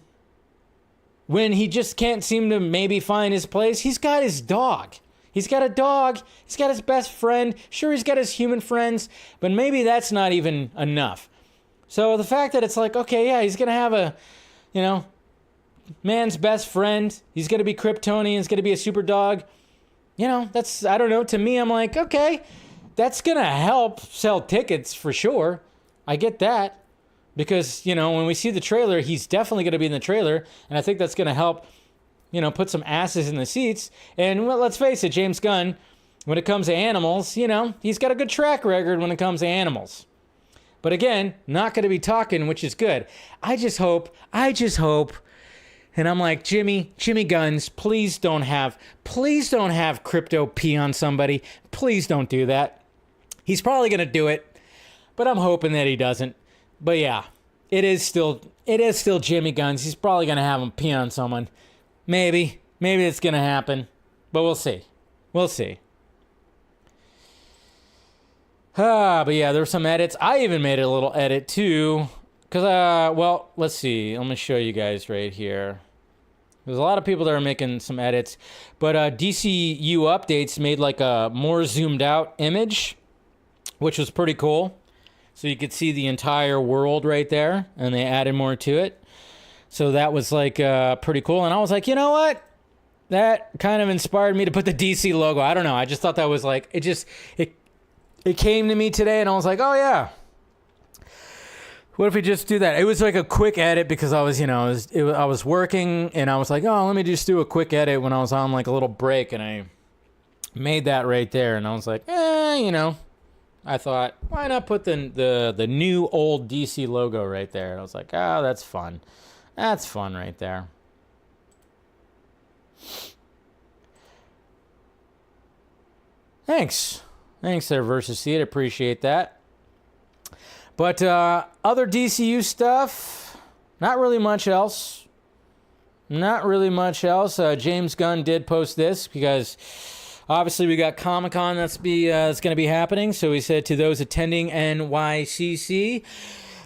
when he just can't seem to maybe find his place, he's got his dog. He's got a dog. He's got his best friend. Sure, he's got his human friends, but maybe that's not even enough. So the fact that it's like, okay, yeah, he's going to have a, you know, man's best friend. He's going to be Kryptonian. He's going to be a super dog. You know, that's, I don't know. To me, I'm like, okay, that's going to help sell tickets for sure. I get that. Because, you know, when we see the trailer, he's definitely going to be in the trailer. And I think that's going to help, you know, put some asses in the seats. And well, let's face it, James Gunn, when it comes to animals, you know, he's got a good track record when it comes to animals. But again, not going to be talking, which is good. I just hope, and I'm like, Jimmy Guns, please don't have Krypto pee on somebody. Please don't do that. He's probably going to do it, but I'm hoping that he doesn't. But yeah, it is still Jimmy Guns. He's probably going to have him pee on someone. Maybe it's going to happen, but we'll see. But yeah, there were some edits. I even made a little edit too, because, well, let's see. Let me show you guys right here. There's a lot of people that are making some edits, but DCU Updates made like a more zoomed out image, which was pretty cool. So you could see the entire world right there, and they added more to it. So that was like pretty cool. And I was like, you know what? That kind of inspired me to put the DC logo. I don't know. I just thought that was like, it came to me today and I was like, oh yeah. What if we just do that? It was like a quick edit because I was, you know, I was working and I was like, oh, let me just do a quick edit when I was on like a little break, and I made that right there. And I was like, you know, I thought, why not put the new old DC logo right there? And I was like, oh, that's fun. That's fun right there. Thanks there, Versus Seed. Appreciate that. But other DCU stuff, not really much else. James Gunn did post this because obviously we got Comic-Con that's going to be happening. So he said to those attending NYCC,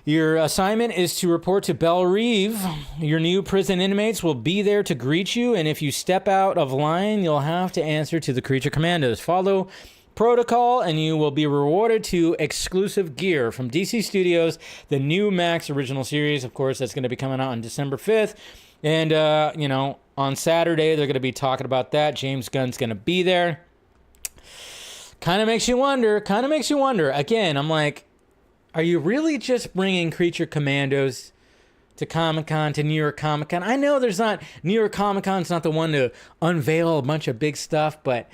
your assignment is to report to Belle Reve. Your new prison inmates will be there to greet you, and if you step out of line, you'll have to answer to the Creature Commandos. Follow protocol, and you will be rewarded to exclusive gear from DC Studios, the new Max original series. Of course, that's going to be coming out on December 5th. And, you know, on Saturday, they're going to be talking about that. James Gunn's going to be there. Kind of makes you wonder. Again, I'm like, are you really just bringing Creature Commandos to Comic-Con, to New York Comic-Con? I know New York Comic-Con's not the one to unveil a bunch of big stuff, but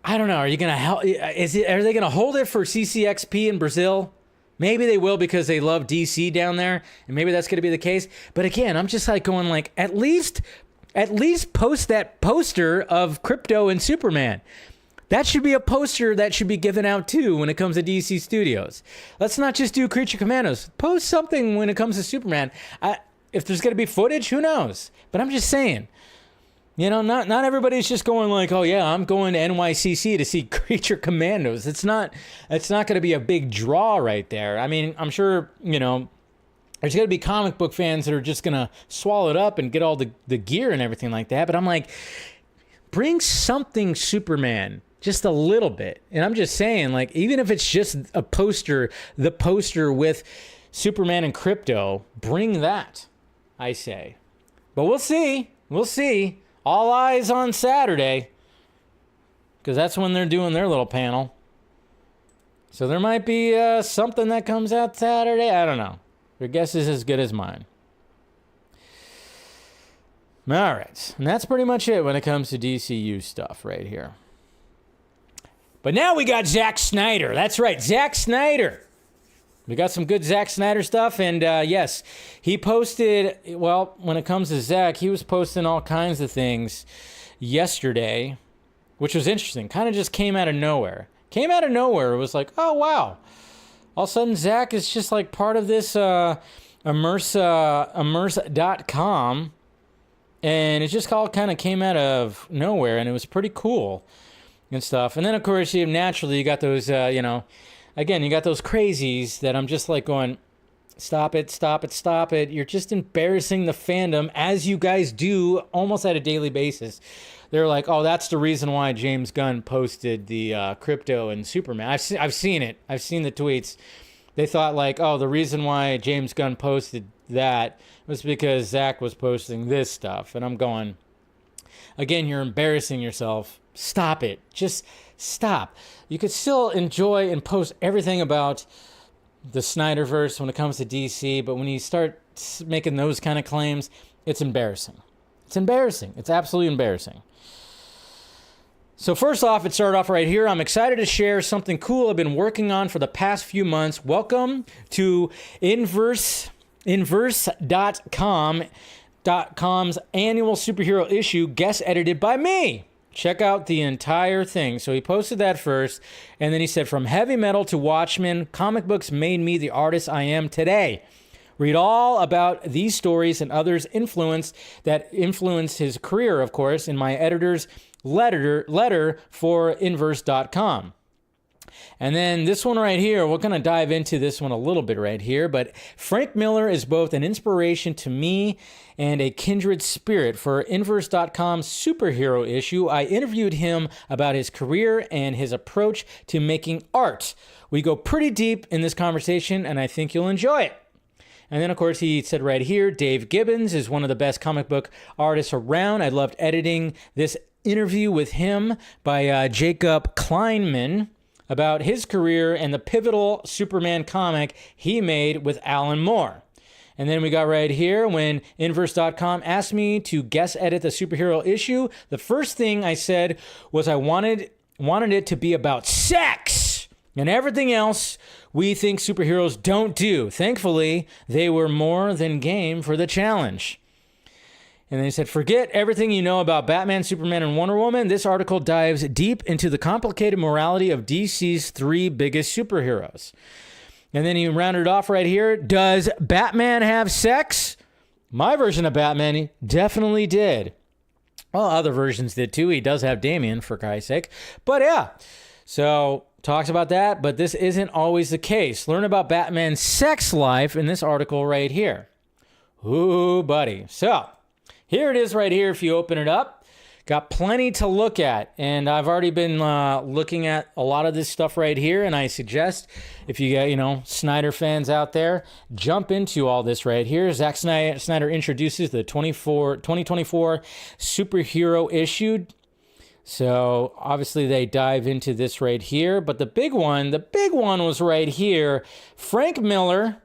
I don't know. Are you going to help? Are they going to hold it for CCXP in Brazil? Maybe they will because they love DC down there, and maybe that's going to be the case. But again, I'm just like going like, at least post that poster of Krypto and Superman. That should be a poster that should be given out too when it comes to DC Studios. Let's not just do Creature Commandos. Post something when it comes to Superman. If there's going to be footage, who knows? But I'm just saying, you know, not everybody's just going like, oh yeah, I'm going to NYCC to see Creature Commandos. It's not going to be a big draw right there. I mean, I'm sure, you know, there's going to be comic book fans that are just going to swallow it up and get all the gear and everything like that. But I'm like, bring something Superman, just a little bit. And I'm just saying, like, even if it's just a poster, the poster with Superman and Krypto, bring that, I say. But we'll see. We'll see. All eyes on Saturday, because that's when they're doing their little panel. So there might be something that comes out Saturday. I don't know. Your guess is as good as mine. All right. And that's pretty much it when it comes to DCU stuff right here. But now we got Zack Snyder. That's right. Zack Snyder. We got some good Zack Snyder stuff. And yes, he posted, well, when it comes to Zack, he was posting all kinds of things yesterday, which was interesting. Kind of just came out of nowhere. It was like, oh, wow. All of a sudden, Zack is just like part of this immerse.com. And it just all kind of came out of nowhere. And it was pretty cool and stuff. And then, of course, you naturally, you got those, you know, again, you got those crazies that I'm just like going, stop it. You're just embarrassing the fandom, as you guys do almost at a daily basis. They're like, oh, that's the reason why James Gunn posted the Krypto and Superman. I've seen it. I've seen the tweets. They thought like, oh, the reason why James Gunn posted that was because Zack was posting this stuff. And I'm going, again, you're embarrassing yourself. Stop it. Just stop. You could still enjoy and post everything about the Snyderverse when it comes to DC, but when you start making those kind of claims, it's embarrassing. It's embarrassing. It's absolutely embarrassing. So first off, it started off right here. I'm excited to share something cool I've been working on for the past few months. Welcome to Inverse.com's annual superhero issue, guest edited by me. Check out the entire thing. So he posted that first, and then he said, from heavy metal to Watchmen, comic books made me the artist I am today. Read all about these stories and others that influenced his career, of course, in my editor's letter for Inverse.com. And then this one right here, we're going to dive into this one a little bit right here, but Frank Miller is both an inspiration to me and a kindred spirit. For Inverse.com's superhero issue, I interviewed him about his career and his approach to making art. We go pretty deep in this conversation, and I think you'll enjoy it. And then, of course, he said right here, Dave Gibbons is one of the best comic book artists around. I loved editing this interview with him by Jacob Kleinman about his career and the pivotal Superman comic he made with Alan Moore. And then we got right here, when Inverse.com asked me to guest edit the superhero issue, the first thing I said was I wanted it to be about sex and everything else we think superheroes don't do. Thankfully, they were more than game for the challenge. And then he said, forget everything you know about Batman, Superman, and Wonder Woman. This article dives deep into the complicated morality of DC's three biggest superheroes. And then he rounded off right here. Does Batman have sex? My version of Batman definitely did. Well, other versions did too. He does have Damian, for Christ's sake. But yeah, so talks about that, but this isn't always the case. Learn about Batman's sex life in this article right here. Ooh, buddy. So here it is right here if you open it up. Got plenty to look at, and I've already been looking at a lot of this stuff right here, and I suggest if you got, Snyder fans out there, jump into all this right here. Zack Snyder introduces the 2024 superhero issue. So obviously they dive into this right here, but the big one was right here. Frank Miller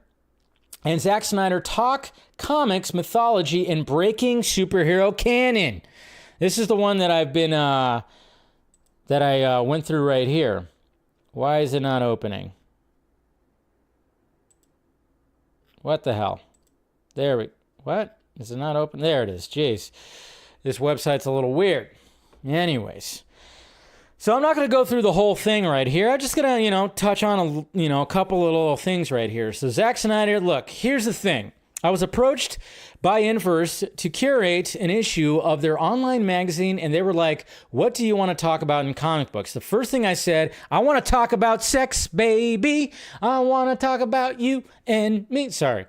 and Zack Snyder talk comics, mythology, and breaking superhero canon. This is the one that I've been, that I went through right here. Why is it not opening? What the hell? What? Is it not open? There it is. Jeez. This website's a little weird. Anyways. So I'm not going to go through the whole thing right here. I'm just going to, touch on a couple of little things right here. So Zack Snyder, look, here's the thing. I was approached by Inverse to curate an issue of their online magazine, and they were like, what do you want to talk about in comic books? The first thing I said, I want to talk about sex, baby. I want to talk about you and me. Sorry.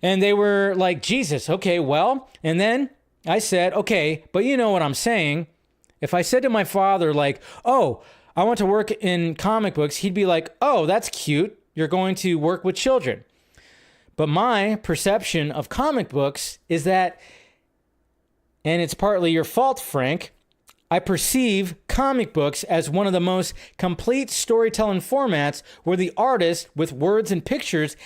And they were like, Jesus, okay, well. And then I said, okay, but you know what I'm saying. If I said to my father, like, oh, I want to work in comic books, he'd be like, oh, that's cute. You're going to work with children. But my perception of comic books is that, and it's partly your fault, Frank, I perceive comic books as one of the most complete storytelling formats where the artist, with words and pictures,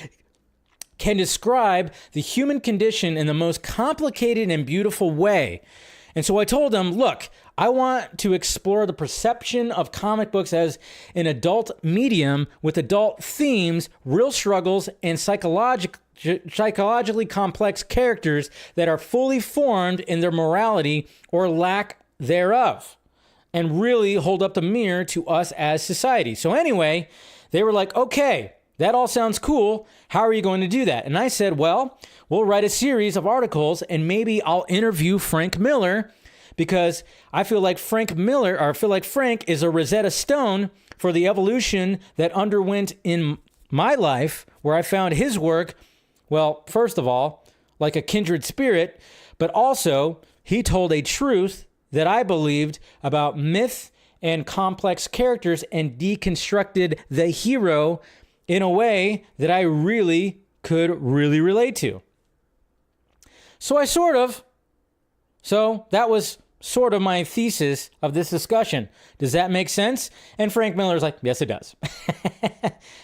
can describe the human condition in the most complicated and beautiful way. And so I told him, look, I want to explore the perception of comic books as an adult medium with adult themes, real struggles, and psychologically complex characters that are fully formed in their morality or lack thereof, and really hold up the mirror to us as society. So anyway, they were like, okay, that all sounds cool. How are you going to do that? And I said, well, we'll write a series of articles and maybe I'll interview Frank Miller, because I feel like Frank is a Rosetta Stone for the evolution that underwent in my life, where I found his work, well, first of all, like a kindred spirit, but also he told a truth that I believed about myth and complex characters and deconstructed the hero in a way that I really could relate to. So that was sort of my thesis of this discussion. Does that make sense? And Frank Miller's like, yes, it does.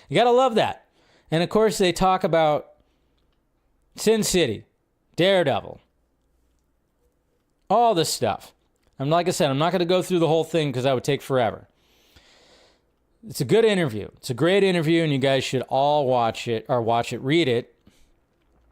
You gotta love that. And of course, they talk about Sin City, Daredevil, all this stuff. And like I said, I'm not going to go through the whole thing because that would take forever. It's a good interview. It's a great interview, and you guys should all watch it, read it.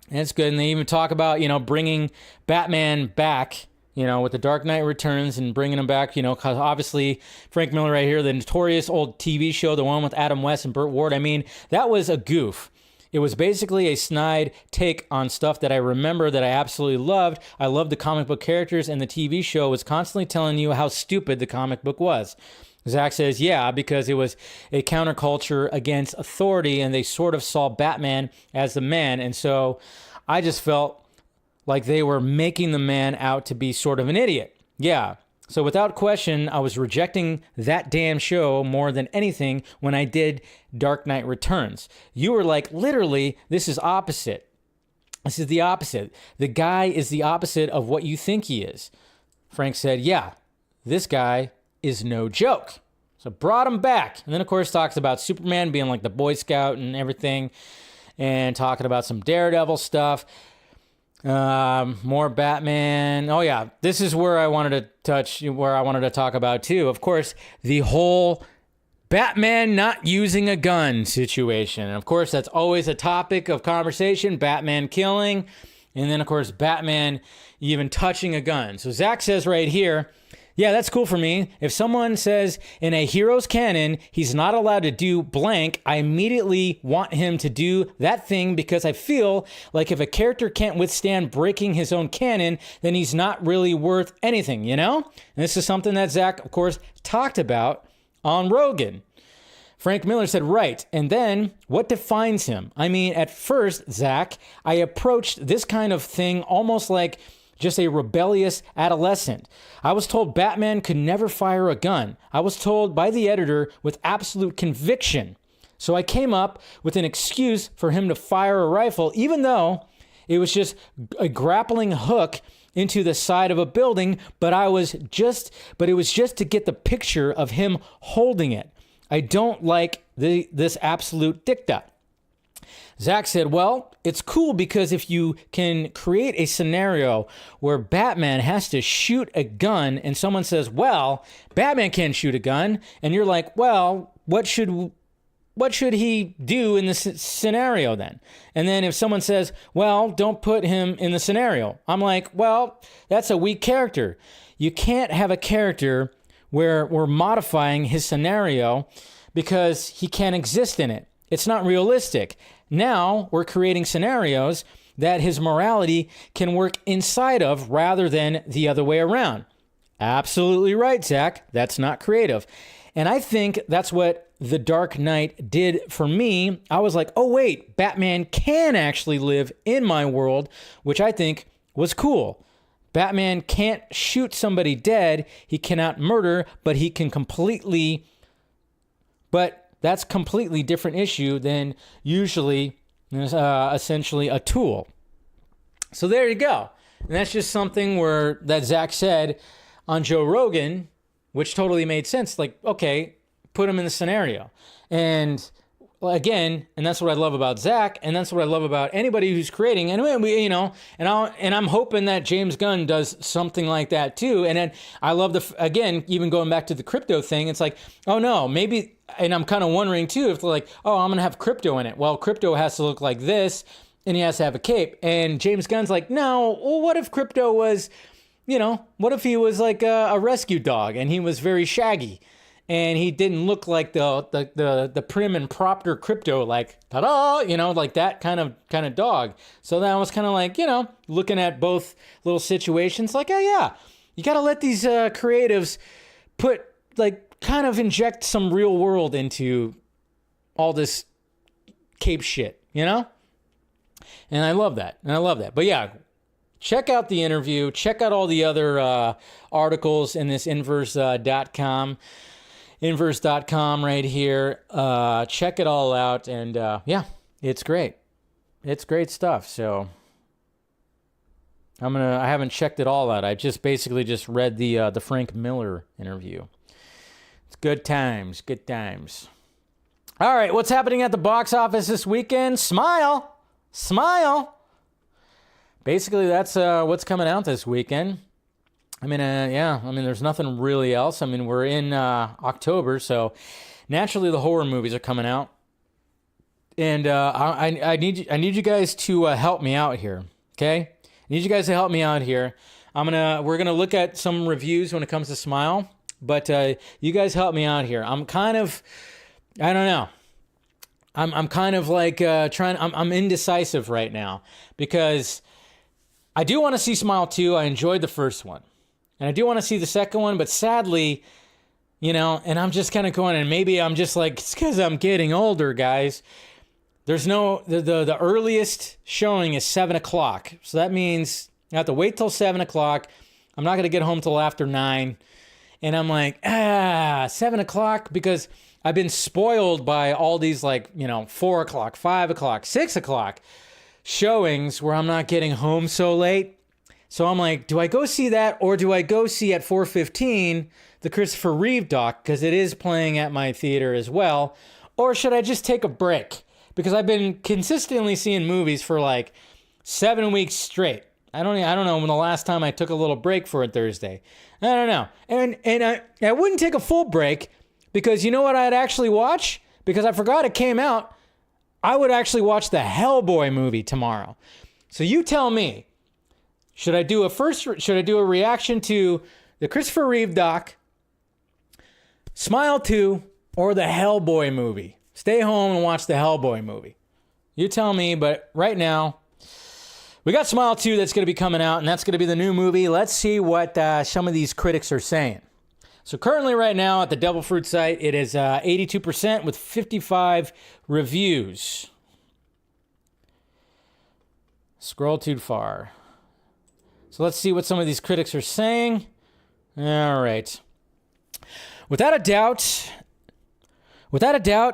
And it's good. And they even talk about, bringing Batman back, with The Dark Knight Returns, and bringing him back, because obviously Frank Miller right here, the notorious old TV show, the one with Adam West and Burt Ward, I mean, that was a goof. It was basically a snide take on stuff that I remember that I absolutely loved. I loved the comic book characters, and the TV show was constantly telling you how stupid the comic book was. Zack says, yeah, because it was a counterculture against authority, and they sort of saw Batman as the man. And so I just felt like they were making the man out to be sort of an idiot. Yeah. So without question, I was rejecting that damn show more than anything when I did Dark Knight Returns. You were like, literally, this is opposite. This is the opposite. The guy is the opposite of what you think he is. Frank said, yeah, this guy is no joke. So brought him back. And then, of course, talks about Superman being like the Boy Scout and everything, and talking about some Daredevil stuff. More Batman. Oh yeah, this is where I wanted to talk about too. Of course, the whole Batman not using a gun situation. And of course, that's always a topic of conversation. Batman killing, and then of course, Batman even touching a gun. So Zack says right here, yeah, that's cool for me. If someone says in a hero's canon, he's not allowed to do blank, I immediately want him to do that thing, because I feel like if a character can't withstand breaking his own canon, then he's not really worth anything, And this is something that Zack, of course, talked about on Rogan. Frank Miller said, right. And then what defines him? I mean, at first, Zack, I approached this kind of thing almost like just a rebellious adolescent. I was told Batman could never fire a gun. I was told by the editor with absolute conviction. So I came up with an excuse for him to fire a rifle, even though it was just a grappling hook into the side of a building, but it was just to get the picture of him holding it. I don't like this absolute dicta. Zack said, well, it's cool because if you can create a scenario where Batman has to shoot a gun and someone says, well, Batman can't shoot a gun. And you're like, well, what should he do in this scenario then? And then if someone says, well, don't put him in the scenario. I'm like, well, that's a weak character. You can't have a character where we're modifying his scenario because he can't exist in it. It's not realistic. Now we're creating scenarios that his morality can work inside of rather than the other way around. Absolutely right, Zach. That's not creative. And I think that's what The Dark Knight did for me. I was like, oh, wait, Batman can actually live in my world, which I think was cool. Batman can't shoot somebody dead. He cannot murder, but he can completely... But that's completely different issue than usually essentially a tool. So there you go. And that's just something that Zach said on Joe Rogan, which totally made sense. Like, okay, put him in the scenario. And again, and that's what I love about Zach, and that's what I love about anybody who's creating. And I'm hoping that James Gunn does something like that too. And then I love again, even going back to the Krypto thing, it's like, oh no, maybe, and I'm kind of wondering too, if they're like, oh, I'm going to have Krypto in it. Well, Krypto has to look like this, and he has to have a cape. And James Gunn's like, no, well, what if Krypto was, what if he was like a rescue dog and he was very shaggy? And he didn't look like the prim and proper Krypto, like ta-da, like that kind of dog. So that was kind of like, looking at both little situations, like, oh yeah, you got to let these creatives kind of inject some real world into all this cape shit, And I love that. But yeah, check out the interview. Check out all the other articles in this inverse.com. Inverse.com right here. Check it all out. And yeah, it's great. It's great stuff. So I haven't checked it all out. I just basically just read the Frank Miller interview. It's good times. All right, what's happening at the box office this weekend? Smile. Basically, that's what's coming out this weekend. There's nothing really else. We're in October, so naturally the horror movies are coming out. And I need you guys to help me out here, okay? I need you guys to help me out here. We're gonna look at some reviews when it comes to Smile, but you guys help me out here. I'm kind of like I'm indecisive right now because I do want to see Smile 2. I enjoyed the first one. And I do want to see the second one, but sadly, and I'm just kind of going, and maybe I'm just like, it's because I'm getting older, guys. There's the earliest showing is 7 o'clock. So that means I have to wait till 7 o'clock. I'm not going to get home till after 9. And I'm like, 7 o'clock, because I've been spoiled by all these 4 o'clock, 5 o'clock, 6 o'clock showings where I'm not getting home so late. So I'm like, do I go see that, or do I go see at 4:15 the Christopher Reeve doc, because it is playing at my theater as well, or should I just take a break? Because I've been consistently seeing movies for 7 weeks straight. I don't know when the last time I took a little break for a Thursday. I don't know. And I wouldn't take a full break, because you know what I'd actually watch? Because I forgot it came out. I would actually watch the Hellboy movie tomorrow. So you tell me. Should I do a reaction to the Christopher Reeve doc, Smile 2, or the Hellboy movie? Stay home and watch the Hellboy movie. You tell me, but right now, we got Smile 2 that's going to be coming out, and that's going to be the new movie. Let's see what some of these critics are saying. So currently right now at the Devil Fruit site, it is 82% with 55 reviews. Scroll too far. So let's see what some of these critics are saying. All right. Without a doubt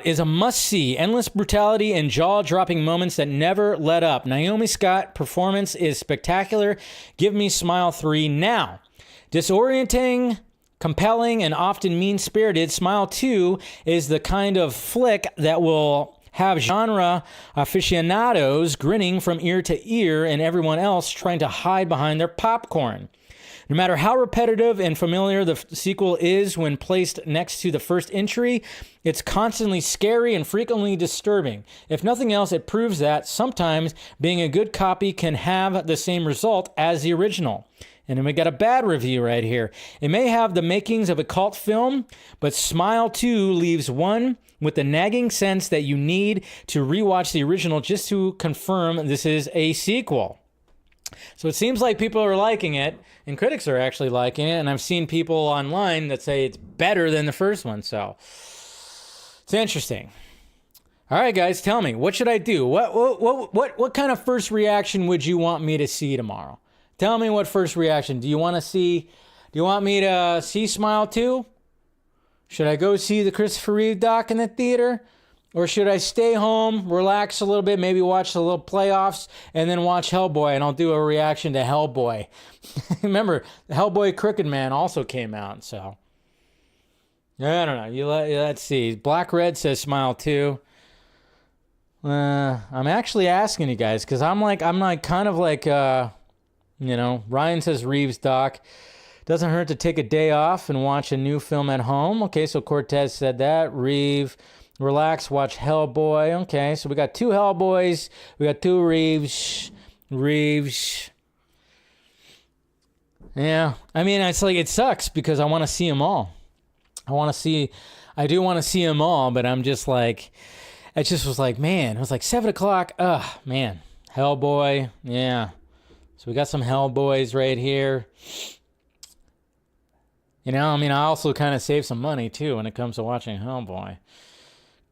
is a must-see. Endless brutality and jaw-dropping moments that never let up. Naomi Scott's performance is spectacular. Give me Smile 3 now. Disorienting, compelling, and often mean-spirited, Smile 2 is the kind of flick that will have genre aficionados grinning from ear to ear and everyone else trying to hide behind their popcorn. No matter how repetitive and familiar the sequel is when placed next to the first entry, it's constantly scary and frequently disturbing. If nothing else, it proves that sometimes being a good copy can have the same result as the original. And then we got a bad review right here. It may have the makings of a cult film, but Smile 2 leaves one with the nagging sense that you need to rewatch the original just to confirm this is a sequel. So it seems like people are liking it, and critics are actually liking it, and I've seen people online that say it's better than the first one, so it's interesting. All right, guys, tell me, what should I do? What kind of first reaction would you want me to see tomorrow? Tell me what first reaction. Do you want me to see Smile 2? Should I go see the Christopher Reeve doc in the theater? Or should I stay home, relax a little bit, maybe watch the little playoffs, and then watch Hellboy, and I'll do a reaction to Hellboy. Remember, Hellboy Crooked Man also came out, so. I don't know. Let's see. Black Red says Smile 2. I'm actually asking you guys, because I'm kind of like, Ryan says Reeves doc. Doesn't hurt to take a day off and watch a new film at home. Okay, so Cortez said that. Reeve. Relax, watch Hellboy. Okay, so we got 2 Hellboys. We got 2 Reeves. Yeah, I mean, it's like, it sucks because I want to see them all. I do want to see them all, but I'm just like, it just was like, man, it was like 7 o'clock. Ugh, man. Hellboy, yeah. So we got some Hellboys right here. I also kind of save some money, too, when it comes to watching Hellboy.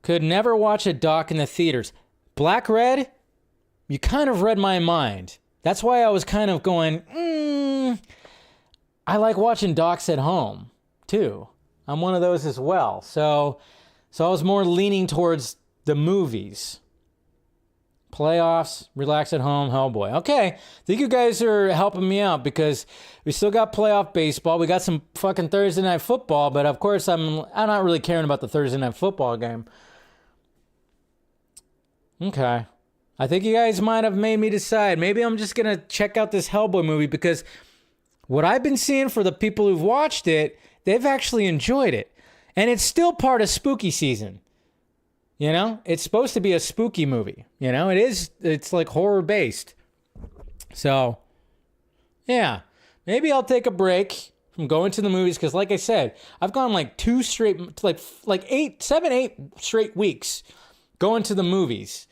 Could never watch a doc in the theaters. Black Red, you kind of read my mind. That's why I was kind of going, I like watching docs at home, too. I'm one of those as well. So I was more leaning towards the movies. Playoffs, relax at home, Hellboy. Okay, I think you guys are helping me out because we still got playoff baseball. We got some fucking Thursday night football, but of course I'm not really caring about the Thursday night football game. Okay. I think you guys might have made me decide. Maybe I'm just going to check out this Hellboy movie because what I've been seeing for the people who've watched it, they've actually enjoyed it. And it's still part of spooky season. It's supposed to be a spooky movie. It's like horror based. So, yeah. Maybe I'll take a break from going to the movies because like I said, I've gone like 2 straight, like 8 straight weeks going to the movies.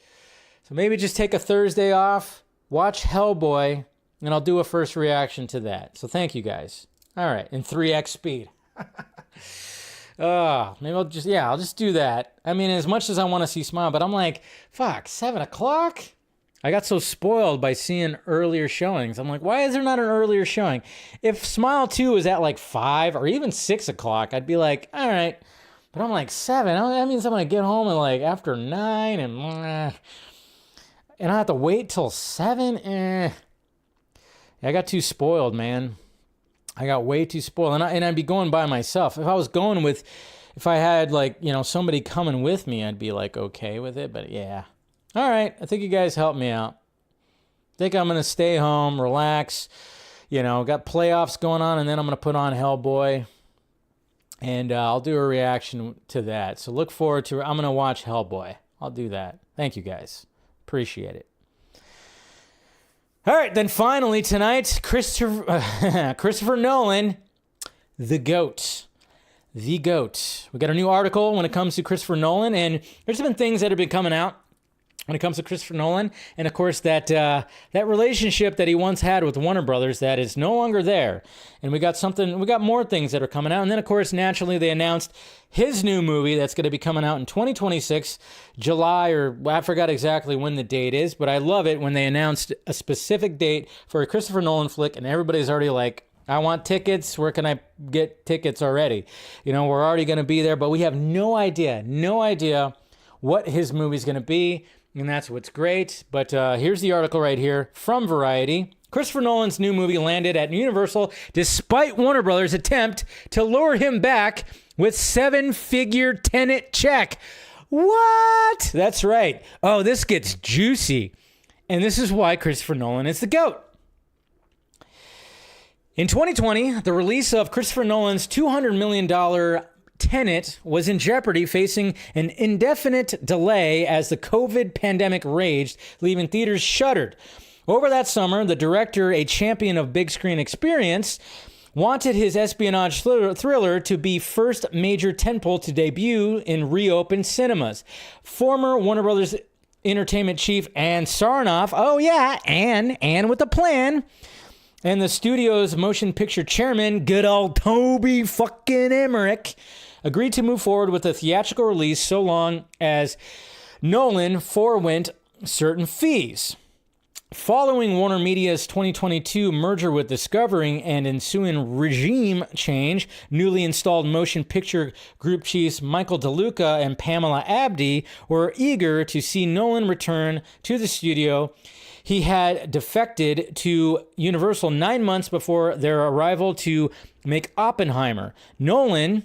So maybe just take a Thursday off, watch Hellboy, and I'll do a first reaction to that. So thank you guys. All right, in 3x speed. Maybe I'll just do that. I mean, as much as I want to see Smile, but I'm like, fuck, 7 o'clock? I got so spoiled by seeing earlier showings. I'm like, why is there not an earlier showing? If Smile 2 is at like 5 or even 6 o'clock, I'd be like, all right. But I'm like 7. That means I'm going to get home at like after 9 and I have to wait till 7. I got too spoiled, man. I got way too spoiled. And I'd be going by myself. If I had like, somebody coming with me, I'd be like okay with it. But yeah. All right. I think you guys helped me out. I think I'm going to stay home, relax. Got playoffs going on, and then I'm going to put on Hellboy. And I'll do a reaction to that. So look forward to it. I'm going to watch Hellboy. I'll do that. Thank you guys. Appreciate it. All right, then finally tonight, Christopher Nolan, the GOAT. The GOAT. We got a new article when it comes to Christopher Nolan, and there's been things that have been coming out when it comes to Christopher Nolan, and of course that relationship that he once had with Warner Brothers that is no longer there. And we got more things that are coming out, and then of course naturally they announced his new movie that's going to be coming out in 2026, July, or I forgot exactly when the date is, but I love it when they announced a specific date for a Christopher Nolan flick, and everybody's already like, I want tickets. Where can I get tickets already? We're already going to be there, but we have no idea what his movie's going to be. And that's what's great. But here's the article right here from Variety. Christopher Nolan's new movie landed at Universal despite Warner Brothers' attempt to lure him back with 7-figure Tenet check. What? That's right. Oh, this gets juicy. And this is why Christopher Nolan is the GOAT. In 2020, the release of Christopher Nolan's $200 million Tenet was in jeopardy, facing an indefinite delay as the COVID pandemic raged, leaving theaters shuttered. Over that summer, the director, a champion of big screen experience, wanted his espionage thriller to be first major tentpole to debut in reopened cinemas. Former Warner Brothers Entertainment chief Ann Sarnoff, oh yeah, Ann with a plan, and the studio's motion picture chairman, good old Toby fucking Emmerich, agreed to move forward with a theatrical release so long as Nolan forewent certain fees. Following Warner Media's 2022 merger with Discovery and ensuing regime change, newly installed motion picture group chiefs Michael DeLuca and Pamela Abdy were eager to see Nolan return to the studio. He had defected to Universal 9 months before their arrival to make Oppenheimer. Nolan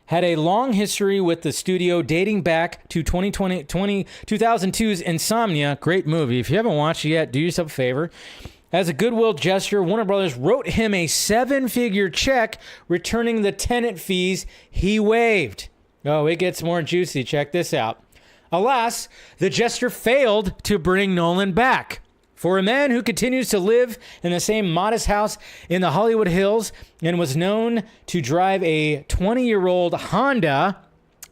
had a long history with the studio dating back to 2002's Insomnia. Great movie. If you haven't watched it yet, do yourself a favor. As a goodwill gesture, Warner Brothers wrote him a 7-figure check, returning the tenant fees he waived. Oh, it gets more juicy. Check this out. Alas, the gesture failed to bring Nolan back. For a man who continues to live in the same modest house in the Hollywood Hills and was known to drive a 20-year-old Honda,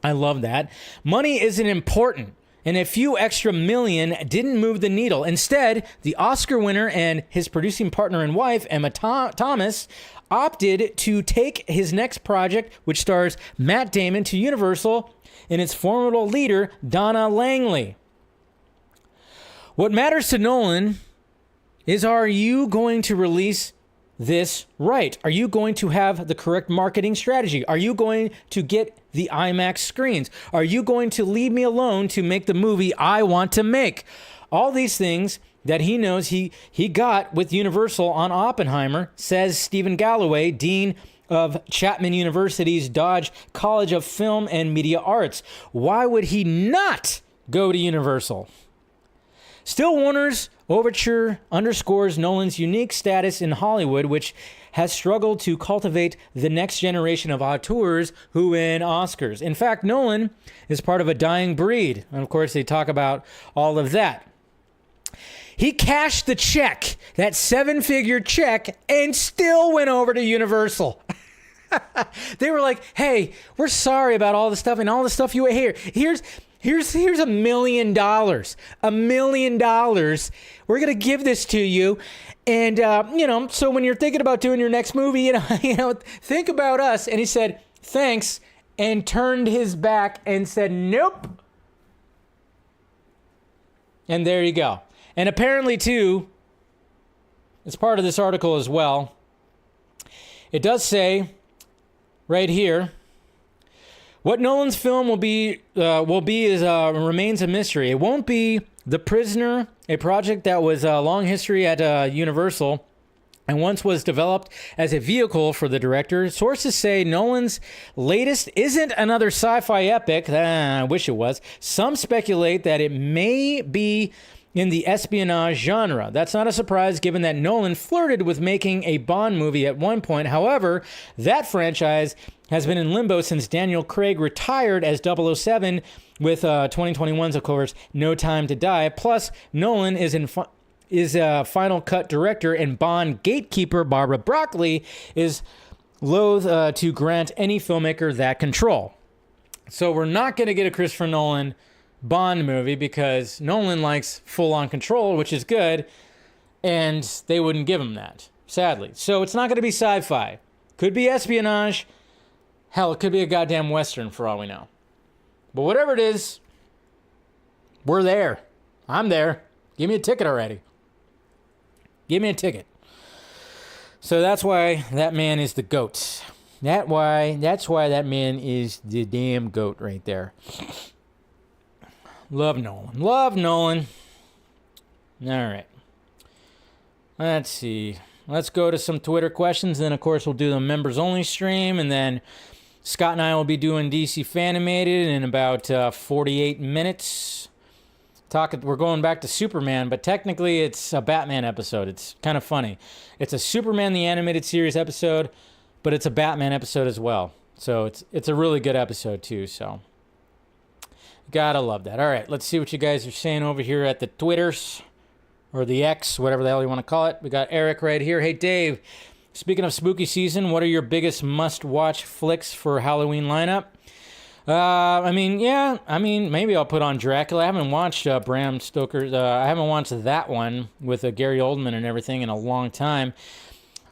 I love that, money isn't important, and a few extra million didn't move the needle. Instead, the Oscar winner and his producing partner and wife, Emma Thomas, opted to take his next project, which stars Matt Damon, to Universal and its formidable leader, Donna Langley. What matters to Nolan is, are you going to release this right? Are you going to have the correct marketing strategy? Are you going to get the IMAX screens? Are you going to leave me alone to make the movie I want to make? All these things that he knows he got with Universal on Oppenheimer, says Stephen Galloway, Dean of Chapman University's Dodge College of Film and Media Arts. Why would he not go to Universal? Still, Warner's overture underscores Nolan's unique status in Hollywood, which has struggled to cultivate the next generation of auteurs who win Oscars. In fact, Nolan is part of a dying breed. And of course, they talk about all of that. He cashed the check, that 7-figure check, and still went over to Universal. They were like, hey, we're sorry about all the stuff and all the stuff you hear. Here's $1 million. $1 million. We're going to give this to you. And, so when you're thinking about doing your next movie, think about us. And he said, thanks, and turned his back and said, nope. And there you go. And apparently, too, it's part of this article as well. It does say right here, what Nolan's film will be remains a mystery. It won't be The Prisoner, a project that was a long history at Universal and once was developed as a vehicle for the director. Sources say Nolan's latest isn't another sci-fi epic. I wish it was. Some speculate that it may be in the espionage genre. That's not a surprise given that Nolan flirted with making a Bond movie at one point. However, that franchise has been in limbo since Daniel Craig retired as 007 with 2021's, of course, No Time to Die. Plus, Nolan is a final cut director, and Bond gatekeeper Barbara Broccoli is loath to grant any filmmaker that control. So we're not going to get a Christopher Nolan Bond movie because Nolan likes full-on control, which is good, and they wouldn't give him that, sadly. So it's not going to be sci-fi. Could be espionage. Hell, it could be a goddamn Western for all we know. But whatever it is, we're there. I'm there. Give me a ticket already. Give me a ticket. So that's why that man is the GOAT. That's why that man is the damn GOAT right there. Love Nolan. Love Nolan. All right. Let's see. Let's go to some Twitter questions. Then, of course, we'll do the members-only stream. And then Scott and I will be doing DC Fanimated in about 48 minutes. We're going back to Superman, but technically it's a Batman episode. It's kind of funny. It's a Superman the Animated Series episode, but it's a Batman episode as well. So it's a really good episode, too. So gotta love that. All right, let's see what you guys are saying over here at the Twitters. or the X, whatever the hell you want to call it. We got Eric right here. Hey, Dave, speaking of spooky season, what are your biggest must-watch flicks for Halloween lineup? Maybe I'll put on Dracula. I haven't watched Bram Stoker's. I haven't watched that one with Gary Oldman and everything in a long time.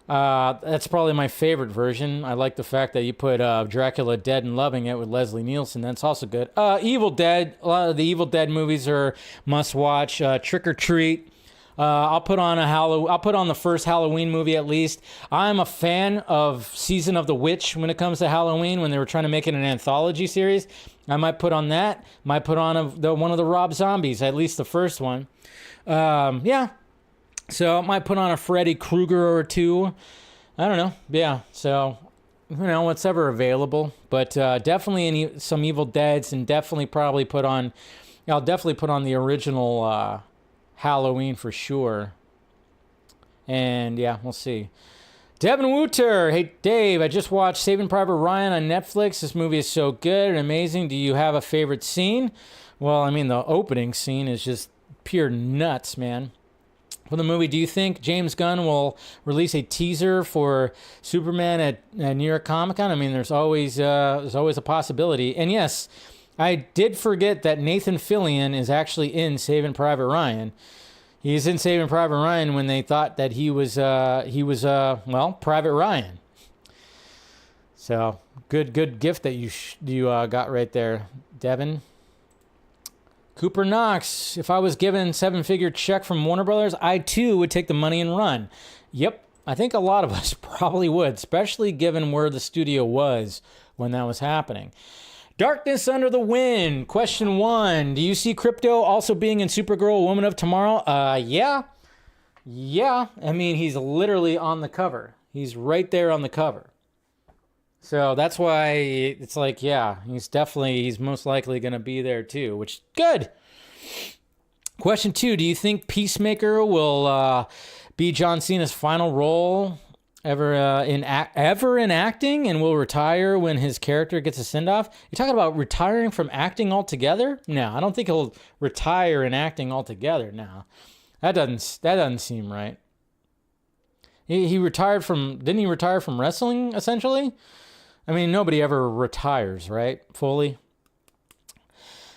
That's probably my favorite version. I like the fact that you put Dracula Dead and Loving It with Leslie Nielsen. That's also good. Evil Dead. A lot of the Evil Dead movies are must watch. Trick or Treat. I'll put on the first Halloween movie at least. I'm a fan of Season of the Witch when it comes to Halloween. When they were trying to make it an anthology series, I might put on that. Might put on one of the Rob Zombies, at least the first one. Yeah. So I might put on a Freddy Krueger or two. I don't know. Yeah. So what's ever available. But definitely some Evil Deads, and definitely probably I'll definitely put on the original Halloween for sure. And yeah, we'll see. Devin Wooter. Hey, Dave, I just watched Saving Private Ryan on Netflix. This movie is so good and amazing. Do you have a favorite scene? Well, the opening scene is just pure nuts, man. For the movie, do you think James Gunn will release a teaser for Superman at New York Comic Con? There's always a possibility. And yes, I did forget that Nathan Fillion is actually in Saving Private Ryan. He's in Saving Private Ryan when they thought that he was Private Ryan. So good gift that you got right there, Devin. Cooper Knox, if I was given a 7-figure check from Warner Brothers, I too would take the money and run. Yep, I think a lot of us probably would, especially given where the studio was when that was happening. Darkness Under the Wind, question 1. Do you see Krypto also being in Supergirl, Woman of Tomorrow? Yeah. He's literally on the cover. He's right there on the cover. So that's why it's like, yeah, he's most likely going to be there too, which is good. Question 2, do you think Peacemaker will be John Cena's final role ever in acting, and will retire when his character gets a send-off? You talking about retiring from acting altogether? No, I don't think he'll retire in acting altogether. No, that doesn't seem right. Didn't he retire from wrestling, essentially? Nobody ever retires, right? Fully.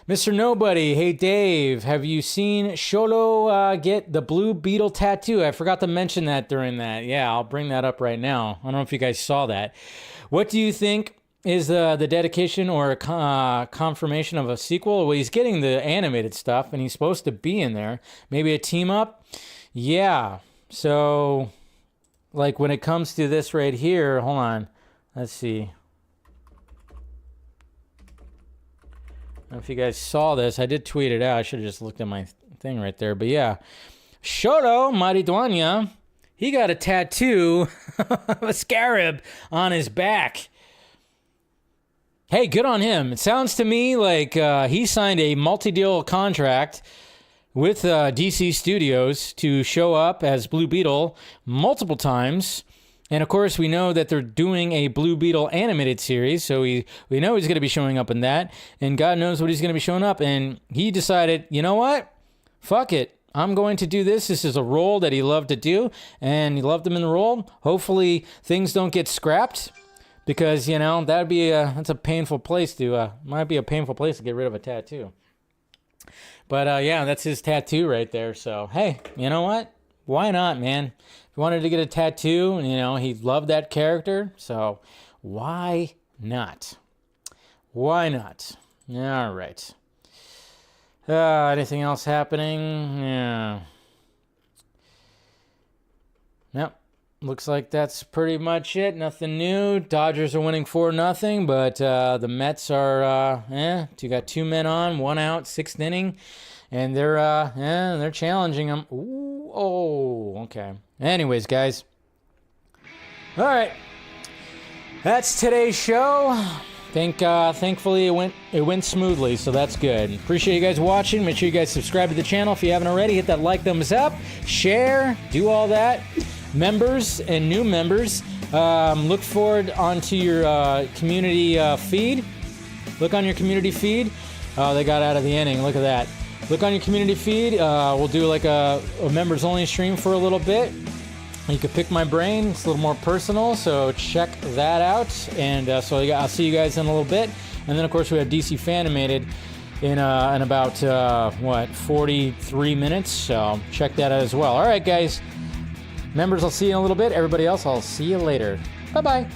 Mr. Nobody, hey Dave, have you seen Sholo get the Blue Beetle tattoo? I forgot to mention that during that. Yeah, I'll bring that up right now. I don't know if you guys saw that. What do you think is the dedication or confirmation of a sequel? Well, he's getting the animated stuff, and he's supposed to be in there. Maybe a team up? Yeah. So, like when it comes to this right here, hold on. Let's see. I don't know if you guys saw this. I did tweet it out. I should have just looked at my thing right there. But yeah. Sholo Maridueña, he got a tattoo of a scarab on his back. Hey, good on him. It sounds to me like he signed a multi-deal contract with DC Studios to show up as Blue Beetle multiple times. And of course, we know that they're doing a Blue Beetle animated series, so we know he's going to be showing up in that, and God knows what he's going to be showing up. And he decided, you know what? Fuck it. I'm going to do this. This is a role that he loved to do, and he loved him in the role. Hopefully, things don't get scrapped, because that's a painful place to might be a painful place to get rid of a tattoo. But yeah, that's his tattoo right there. So hey, you know what? Why not, man? He wanted to get a tattoo, and he loved that character, so why not? Why not? All right. Anything else happening? Yeah. Nope. Looks like that's pretty much it. Nothing new. Dodgers are winning 4-0, but the Mets are, you got 2 men on, 1 out, 6th inning. And they're challenging them. Ooh, oh, okay. Anyways, guys. All right. That's today's show. Thankfully it went smoothly, so that's good. Appreciate you guys watching. Make sure you guys subscribe to the channel if you haven't already. Hit that like, thumbs up, share, do all that. Members and new members, look forward onto your community feed. Look on your community feed. Oh, they got out of the inning. Look at that. look on your community feed. We'll do like a members only stream for a little bit. You can pick my brain. It's a little more personal, so check that out. And so I'll see you guys in a little bit. And then of course we have DC Fanimated in about 43 minutes. So check that out as well. All right, guys. Members, I'll see you in a little bit. Everybody else, I'll see you later. Bye-bye.